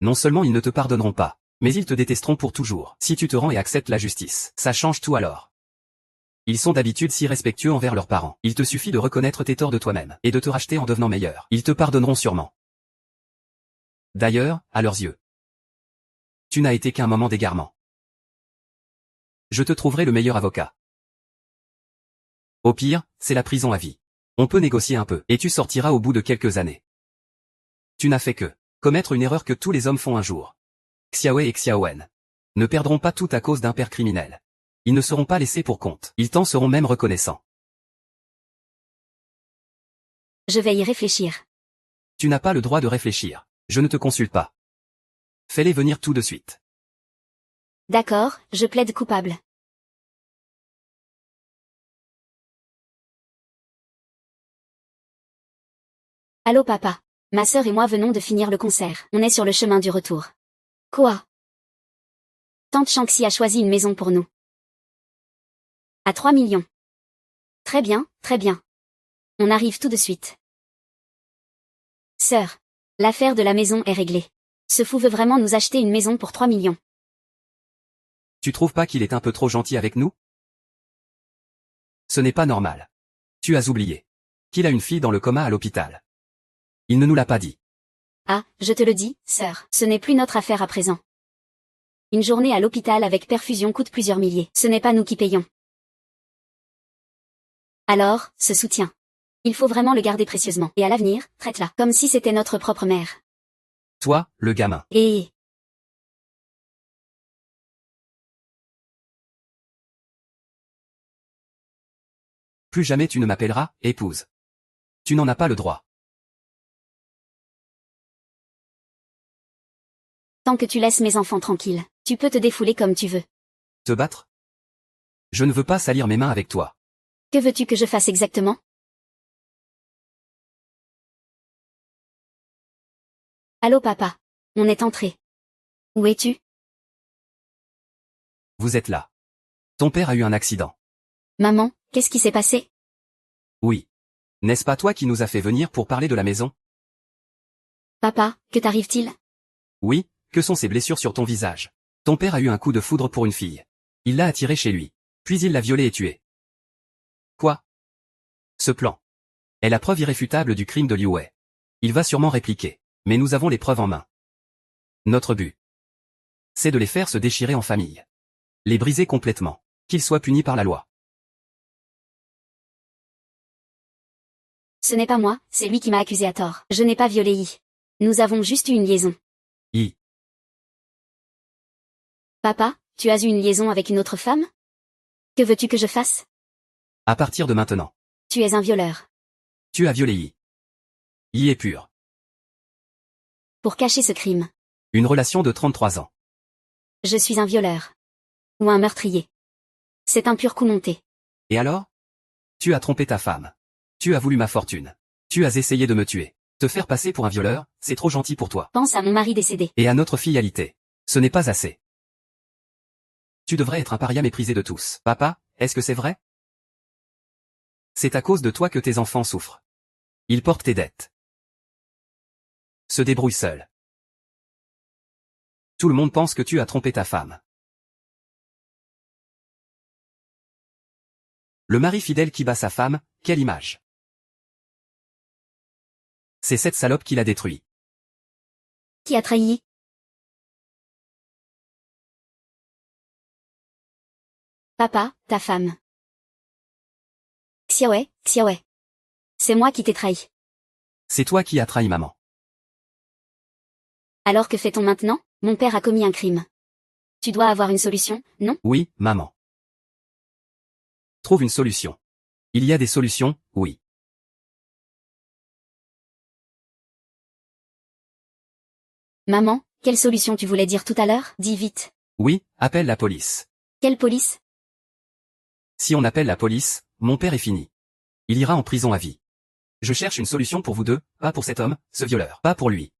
Non seulement ils ne te pardonneront pas, mais ils te détesteront pour toujours. Si tu te rends et acceptes la justice, ça change tout alors. Ils sont d'habitude si respectueux envers leurs parents. Il te suffit de reconnaître tes torts de toi-même, et de te racheter en devenant meilleur. Ils te pardonneront sûrement. D'ailleurs, à leurs yeux, Tu n'as été qu'un moment d'égarement. Je te trouverai le meilleur avocat. Au pire, c'est la prison à vie. On peut négocier un peu, et tu sortiras au bout de quelques années. Tu n'as fait que commettre une erreur que tous les hommes font un jour. Xiaowei et Xiaowen ne perdront pas tout à cause d'un père criminel. Ils ne seront pas laissés pour compte. Ils t'en seront même reconnaissants. Je vais y réfléchir. Tu n'as pas le droit de réfléchir. Je ne te consulte pas. Fais-les venir tout de suite. D'accord, je plaide coupable. Allô papa. Ma sœur et moi venons de finir le concert. On est sur le chemin du retour. Quoi? Tante Shanxi a choisi une maison pour nous. À 3 millions. Très bien, très bien. On arrive tout de suite. Sœur. L'affaire de la maison est réglée. Ce fou veut vraiment nous acheter une maison pour 3 millions. Tu trouves pas qu'il est un peu trop gentil avec nous? Ce n'est pas normal. Tu as oublié qu'il a une fille dans le coma à l'hôpital. Il ne nous l'a pas dit. Ah, je te le dis, sœur, ce n'est plus notre affaire à présent. Une journée à l'hôpital avec perfusion coûte plusieurs milliers. Ce n'est pas nous qui payons. Alors, ce soutien. Il faut vraiment le garder précieusement. Et à l'avenir, traite-la comme si c'était notre propre mère. Toi, le gamin. Et... Plus jamais tu ne m'appelleras épouse. Tu n'en as pas le droit. Tant que tu laisses mes enfants tranquilles, tu peux te défouler comme tu veux. Te battre? Je ne veux pas salir mes mains avec toi. Que veux-tu que je fasse exactement? Allô papa. On est entré. Où es-tu? Vous êtes là. Ton père a eu un accident. Maman, qu'est-ce qui s'est passé? Oui. N'est-ce pas toi qui nous as fait venir pour parler de la maison? Papa, que t'arrive-t-il? Oui, que sont ces blessures sur ton visage? Ton père a eu un coup de foudre pour une fille. Il l'a attirée chez lui. Puis il l'a violée et tuée. Quoi? Ce plan est la preuve irréfutable du crime de Liu Wei. Il va sûrement répliquer. Mais nous avons les preuves en main. Notre but, c'est de les faire se déchirer en famille. Les briser complètement. Qu'ils soient punis par la loi. Ce n'est pas moi, c'est lui qui m'a accusé à tort. Je n'ai pas violé Yi. Nous avons juste eu une liaison. Yi. Papa, tu as eu une liaison avec une autre femme? Que veux-tu que je fasse? À partir de maintenant, Tu es un violeur. tu as violé Yi. Yi est pur. Pour cacher ce crime, Une relation de 33 ans. je suis un violeur. Ou un meurtrier. C'est un pur coup monté. Et alors? Tu as trompé ta femme. Tu as voulu ma fortune. Tu as essayé de me tuer. Te faire passer pour un violeur, c'est trop gentil pour toi. Pense à mon mari décédé. Et à notre filialité. Ce n'est pas assez. Tu devrais être un paria méprisé de tous. Papa, est-ce que c'est vrai? C'est à cause de toi que tes enfants souffrent. Ils portent tes dettes. Se débrouille seul. Tout le monde pense que tu as trompé ta femme. Le mari fidèle qui bat sa femme, quelle image. C'est cette salope qui l'a détruit. Qui a trahi? Papa, ta femme. Xiaowei, Xiaowei. C'est moi qui t'ai trahi. C'est toi qui as trahi maman. Alors que fait-on maintenant? Mon père a commis un crime. Tu dois avoir une solution, non? Oui, maman. Trouve une solution. Il y a des solutions, oui. Maman, quelle solution tu voulais dire tout à l'heure? Dis vite. Oui, appelle la police. Quelle police? Si on appelle la police, mon père est fini. Il ira en prison à vie. Je cherche une solution pour vous deux, pas pour cet homme, ce violeur, pas pour lui.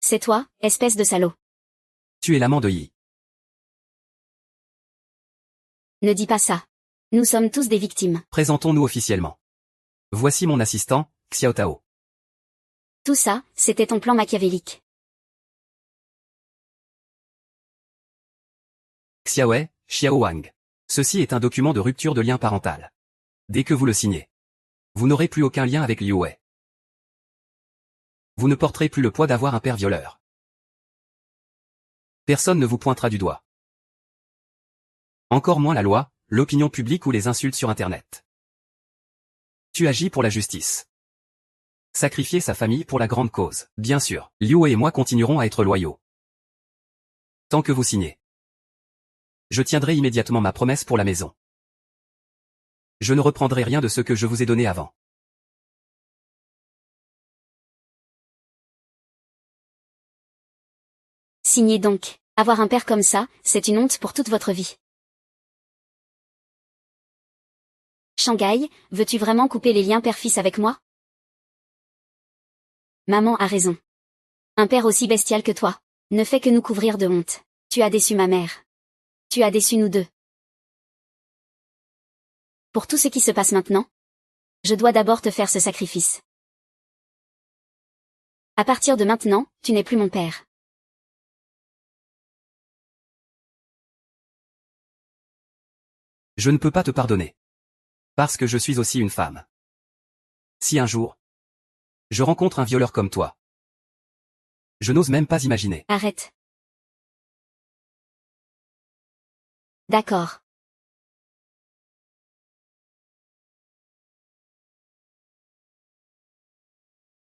C'est toi, espèce de salaud. Tu es l'amant de Yi. Ne dis pas ça. Nous sommes tous des victimes. Présentons-nous officiellement. Voici mon assistant, Xiao Tao. Tout ça, c'était ton plan machiavélique. Xiaowei, Xiao Wang. Ceci est un document de rupture de lien parental. Dès que vous le signez, vous n'aurez plus aucun lien avec Liu Wei. Vous ne porterez plus le poids d'avoir un père violeur. Personne ne vous pointera du doigt. Encore moins la loi, l'opinion publique ou les insultes sur Internet. Tu agis pour la justice. Sacrifier sa famille pour la grande cause. Bien sûr, Liu Wei et moi continuerons à être loyaux. Tant que vous signez. Je tiendrai immédiatement ma promesse pour la maison. Je ne reprendrai rien de ce que je vous ai donné avant. Signez donc. Avoir un père comme ça, c'est une honte pour toute votre vie. Shanghai, veux-tu vraiment couper les liens père-fils avec moi? Maman a raison. Un père aussi bestial que toi ne fait que nous couvrir de honte. Tu as déçu ma mère. Tu as déçu nous deux. Pour tout ce qui se passe maintenant, je dois d'abord te faire ce sacrifice. À partir de maintenant, tu n'es plus mon père. Je ne peux pas te pardonner. Parce que je suis aussi une femme. Si un jour, je rencontre un violeur comme toi, je n'ose même pas imaginer. Arrête. D'accord.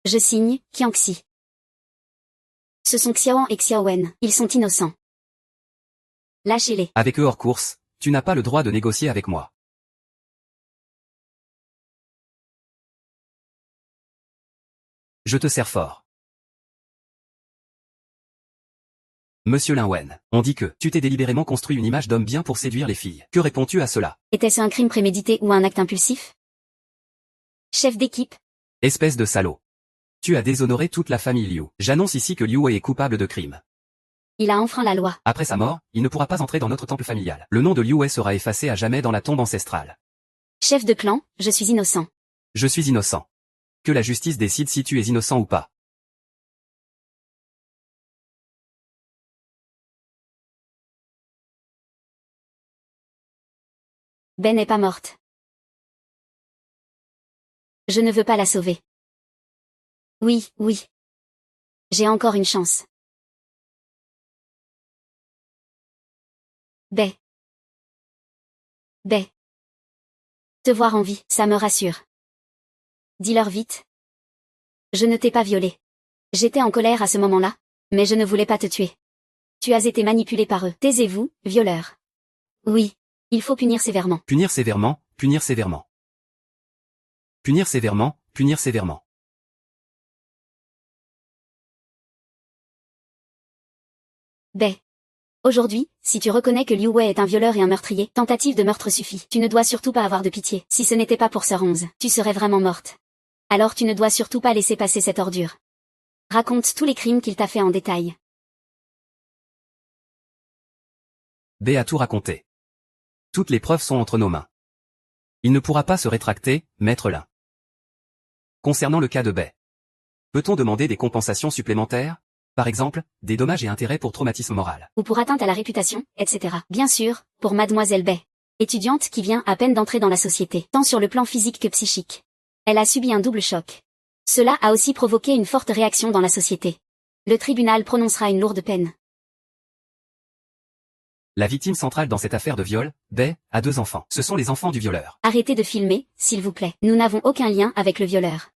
Je signe, Qiangxi. Ce sont Xiaoan et Xiaowen, ils sont innocents. Lâchez-les. Avec eux hors course, tu n'as pas le droit de négocier avec moi. Je te sers fort. Monsieur Lin Wen, on dit que tu t'es délibérément construit une image d'homme bien pour séduire les filles. Que réponds-tu à cela? Était-ce un crime prémédité ou un acte impulsif? Chef d'équipe. Espèce de salaud. Tu as déshonoré toute la famille Liu. J'annonce ici que Liu Wei est coupable de crime. Il a enfreint la loi. Après sa mort, il ne pourra pas entrer dans notre temple familial. Le nom de Liu Wei sera effacé à jamais dans la tombe ancestrale. Chef de clan, je suis innocent. Je suis innocent. Que la justice décide si tu es innocent ou pas. Ben n'est pas morte. Je ne veux pas la sauver. Oui, oui. J'ai encore une chance. Bé. Bé. Te voir en vie, ça me rassure. Dis-leur vite. Je ne t'ai pas violé. J'étais en colère à ce moment-là, mais je ne voulais pas te tuer. Tu as été manipulé par eux. Taisez-vous, violeur. Oui. Il faut punir sévèrement. Punir sévèrement, punir sévèrement. Punir sévèrement, punir sévèrement. Bé. Aujourd'hui, si tu reconnais que Liu Wei est un violeur et un meurtrier, tentative de meurtre suffit. Tu ne dois surtout pas avoir de pitié. Si ce n'était pas pour Sœur 11, tu serais vraiment morte. Alors tu ne dois surtout pas laisser passer cette ordure. Raconte tous les crimes qu'il t'a fait en détail. B a tout raconté. Toutes les preuves sont entre nos mains. Il ne pourra pas se rétracter, maître Lin. Concernant le cas de Bai, peut-on demander des compensations supplémentaires? Par exemple, des dommages et intérêts pour traumatisme moral. Ou pour atteinte à la réputation, etc. Bien sûr, pour Mademoiselle Bai. Étudiante qui vient à peine d'entrer dans la société, tant sur le plan physique que psychique. Elle a subi un double choc. Cela a aussi provoqué une forte réaction dans la société. Le tribunal prononcera une lourde peine. La victime centrale dans cette affaire de viol, Bai, a 2 enfants. Ce sont les enfants du violeur. Arrêtez de filmer, s'il vous plaît. Nous n'avons aucun lien avec le violeur.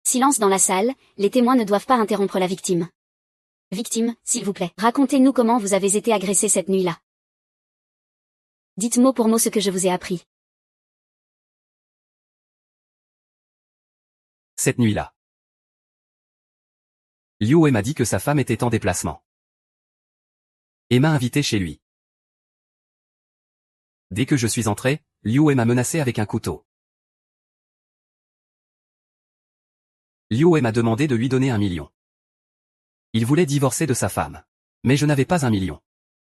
Silence dans la salle, les témoins ne doivent pas interrompre la victime. Victime, s'il vous plaît, racontez-nous comment vous avez été agressée cette nuit-là. Dites mot pour mot ce que je vous ai appris. Cette nuit-là, Liu Wei m'a dit que sa femme était en déplacement. Et m'a invité chez lui. Dès que je suis entré, Liu Wei m'a menacé avec un couteau. Liu Wei m'a demandé de lui donner 1 million. Il voulait divorcer de sa femme. Mais je n'avais pas 1 million.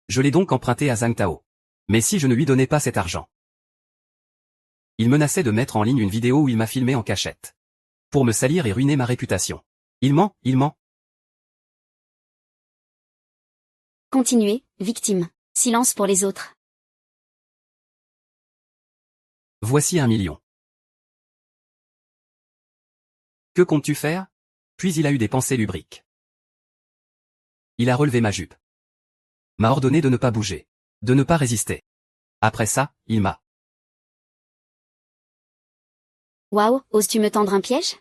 Je l'ai donc emprunté à Zhang Tao. Mais si je ne lui donnais pas cet argent, il menaçait de mettre en ligne une vidéo où il m'a filmé en cachette. Pour me salir et ruiner ma réputation. Il ment, il ment. Continuez, victime. Silence pour les autres. Voici 1 million. Que comptes-tu faire? Puis il a eu des pensées lubriques. Il a relevé ma jupe. M'a ordonné de ne pas bouger. De ne pas résister. Après ça, il m'a. Waouh, oses-tu me tendre un piège?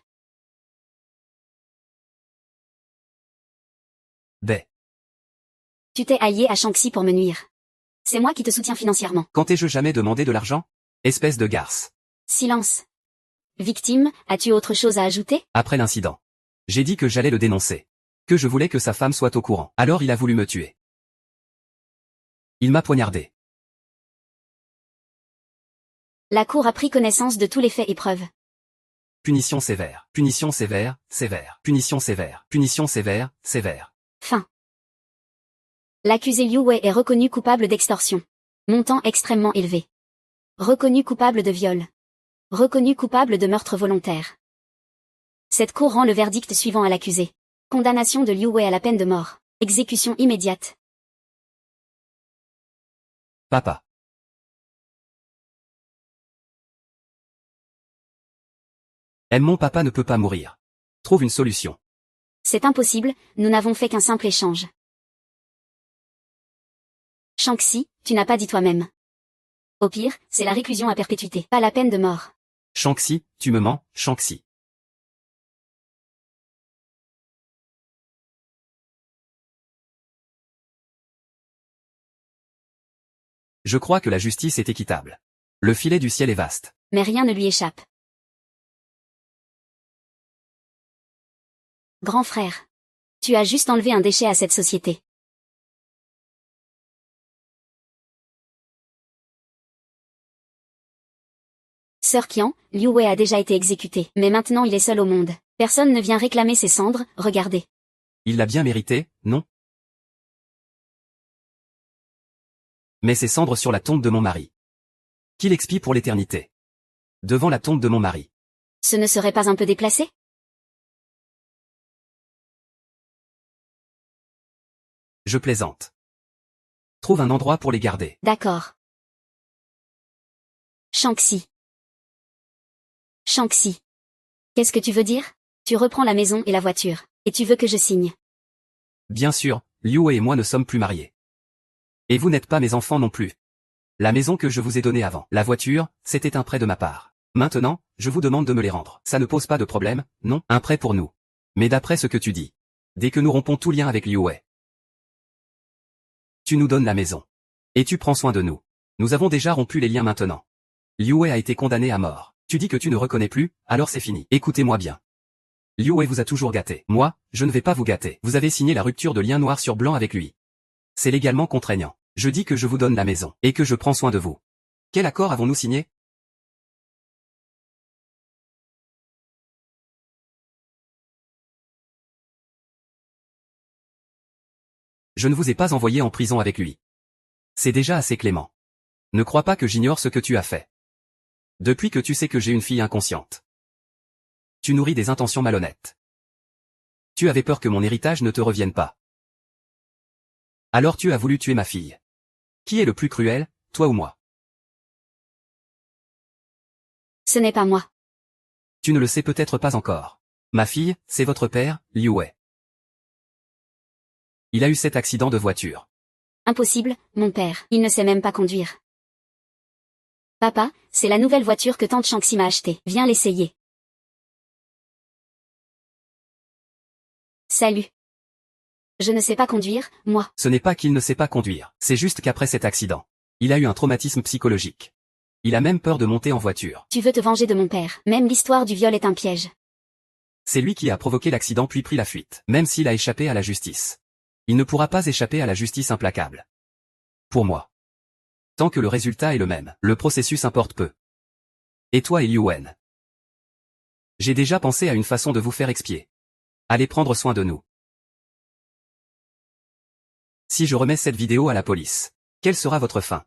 Ben. Tu t'es allié à Shanxi pour me nuire. C'est moi qui te soutiens financièrement. Quand t'ai-je jamais demandé de l'argent? Espèce de garce. Silence. Victime, as-tu autre chose à ajouter? Après l'incident. J'ai dit que j'allais le dénoncer. Que je voulais que sa femme soit au courant. Alors il a voulu me tuer. Il m'a poignardé. La cour a pris connaissance de tous les faits et preuves. Punition sévère. Punition sévère, sévère. Punition sévère. Punition sévère, sévère. Fin. L'accusé Liu Wei est reconnu coupable d'extorsion. Montant extrêmement élevé. Reconnu coupable de viol. Reconnu coupable de meurtre volontaire. Cette cour rend le verdict suivant à l'accusé. Condamnation de Liu Wei à la peine de mort. Exécution immédiate. Papa. Mon papa ne peut pas mourir. Trouve une solution. C'est impossible, nous n'avons fait qu'un simple échange. Shanxi, tu n'as pas dit toi-même. Au pire, c'est la réclusion à perpétuité, pas la peine de mort. Shanxi, tu me mens, Shanxi. Je crois que la justice est équitable. Le filet du ciel est vaste. Mais rien ne lui échappe. Grand frère. Tu as juste enlevé un déchet à cette société. Sœur Qian, Liu Wei a déjà été exécuté, mais maintenant il est seul au monde. Personne ne vient réclamer ses cendres, regardez. Il l'a bien mérité, non? Mais ses cendres sur la tombe de mon mari. Qu'il expie pour l'éternité. Devant la tombe de mon mari. Ce ne serait pas un peu déplacé? Je plaisante. Trouve un endroit pour les garder. D'accord. Shanxi. Shanxi. Qu'est-ce que tu veux dire? Tu reprends la maison et la voiture, et tu veux que je signe. Bien sûr, Liu Wei et moi ne sommes plus mariés. Et vous n'êtes pas mes enfants non plus. La maison que je vous ai donnée avant, la voiture, c'était un prêt de ma part. Maintenant, je vous demande de me les rendre. Ça ne pose pas de problème, non? Un prêt pour nous. Mais d'après ce que tu dis. Dès que nous rompons tout lien avec Liu Wei. Tu nous donnes la maison. Et tu prends soin de nous. Nous avons déjà rompu les liens maintenant. Liu Wei a été condamné à mort. Tu dis que tu ne reconnais plus, alors c'est fini. Écoutez-moi bien. Liu Wei vous a toujours gâté. Moi, je ne vais pas vous gâter. Vous avez signé la rupture de lien noir sur blanc avec lui. C'est légalement contraignant. Je dis que je vous donne la maison, et que je prends soin de vous. Quel accord avons-nous signé? Je ne vous ai pas envoyé en prison avec lui. C'est déjà assez clément. Ne crois pas que j'ignore ce que tu as fait. Depuis que tu sais que j'ai une fille inconsciente. Tu nourris des intentions malhonnêtes. Tu avais peur que mon héritage ne te revienne pas. Alors tu as voulu tuer ma fille. Qui est le plus cruel, toi ou moi? Ce n'est pas moi. Tu ne le sais peut-être pas encore. Ma fille, c'est votre père, Liu Wei. Il a eu cet accident de voiture. Impossible, mon père, il ne sait même pas conduire. Papa, c'est la nouvelle voiture que tante Shanxi m'a achetée. Viens l'essayer. Salut. Je ne sais pas conduire, moi. Ce n'est pas qu'il ne sait pas conduire, c'est juste qu'après cet accident, il a eu un traumatisme psychologique. Il a même peur de monter en voiture. Tu veux te venger de mon père. Même l'histoire du viol est un piège. C'est lui qui a provoqué l'accident puis pris la fuite, même s'il a échappé à la justice. Il ne pourra pas échapper à la justice implacable. Pour moi. Tant que le résultat est le même, le processus importe peu. Et toi et Liu Wen. J'ai déjà pensé à une façon de vous faire expier. Allez prendre soin de nous. Si je remets cette vidéo à la police, quelle sera votre fin?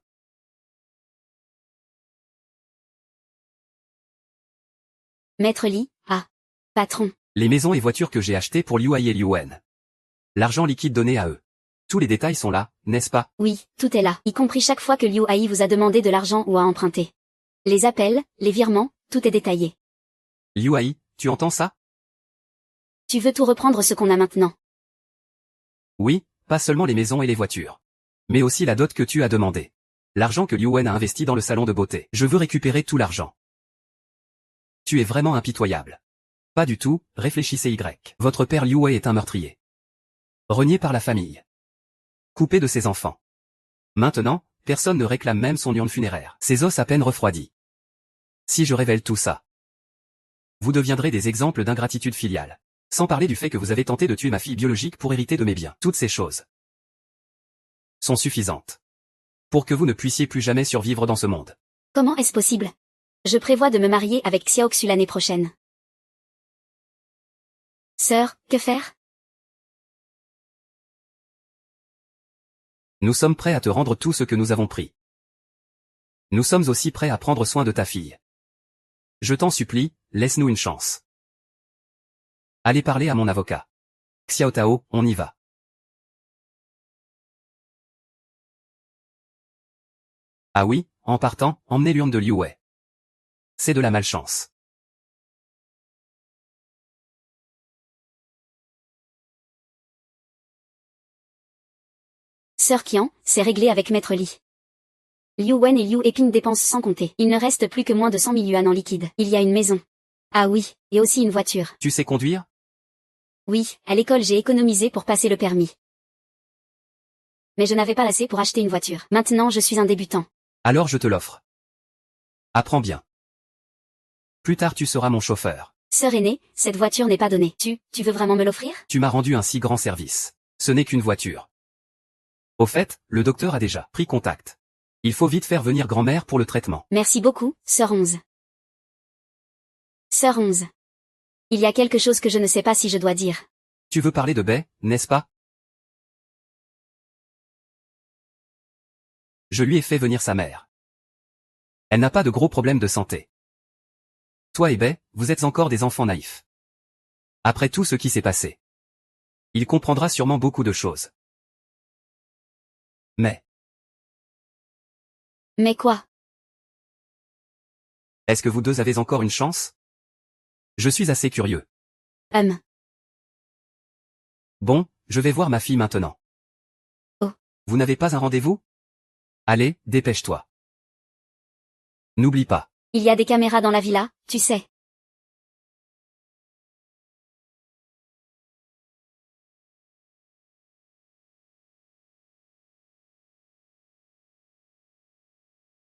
Maître Li, patron. Les maisons et voitures que j'ai achetées pour Liu Ai et Liu Wen. L'argent liquide donné à eux. Tous les détails sont là, n'est-ce pas? Oui, tout est là, y compris chaque fois que Liu Ai vous a demandé de l'argent ou a emprunté. Les appels, les virements, tout est détaillé. Liu, tu entends ça? Tu veux tout reprendre ce qu'on a maintenant. Oui, pas seulement les maisons et les voitures. Mais aussi la dot que tu as demandé. L'argent que Liu Wen a investi dans le salon de beauté. Je veux récupérer tout l'argent. Tu es vraiment impitoyable. Pas du tout, réfléchissez Y. Votre père Liu Wei est un meurtrier. Renié par la famille. Coupé de ses enfants. Maintenant, personne ne réclame même son urne funéraire. Ses os à peine refroidis. Si je révèle tout ça, vous deviendrez des exemples d'ingratitude filiale. Sans parler du fait que vous avez tenté de tuer ma fille biologique pour hériter de mes biens. Toutes ces choses sont suffisantes pour que vous ne puissiez plus jamais survivre dans ce monde. Comment est-ce possible? Je prévois de me marier avec Xiaoxu l'année prochaine. Sœur, que faire? Nous sommes prêts à te rendre tout ce que nous avons pris. Nous sommes aussi prêts à prendre soin de ta fille. Je t'en supplie, laisse-nous une chance. Allez parler à mon avocat. Xiao Tao, on y va. Ah oui, en partant, emmenez l'urne de Liu Wei. C'est de la malchance. Sœur Qian, c'est réglé avec Maître Li. Liu Wen et Liu Eping dépensent sans compter. Il ne reste plus que moins de 100 000 yuan en liquide. Il y a une maison. Ah oui, et aussi une voiture. Tu sais conduire? Oui, à l'école j'ai économisé pour passer le permis. Mais je n'avais pas assez pour acheter une voiture. Maintenant je suis un débutant. Alors je te l'offre. Apprends bien. Plus tard tu seras mon chauffeur. Sœur aînée, cette voiture n'est pas donnée. Tu veux vraiment me l'offrir? Tu m'as rendu un si grand service. Ce n'est qu'une voiture. Au fait, le docteur a déjà pris contact. Il faut vite faire venir grand-mère pour le traitement. Merci beaucoup, Sœur 11. Sœur 11. Il y a quelque chose que je ne sais pas si je dois dire. Tu veux parler de Bai, n'est-ce pas? Je lui ai fait venir sa mère. Elle n'a pas de gros problèmes de santé. Toi et Bai, vous êtes encore des enfants naïfs. Après tout ce qui s'est passé, il comprendra sûrement beaucoup de choses. Mais quoi? Est-ce que vous deux avez encore une chance? Je suis assez curieux. Bon, je vais voir ma fille maintenant. Oh. Vous n'avez pas un rendez-vous? Allez, dépêche-toi. N'oublie pas. Il y a des caméras dans la villa, tu sais.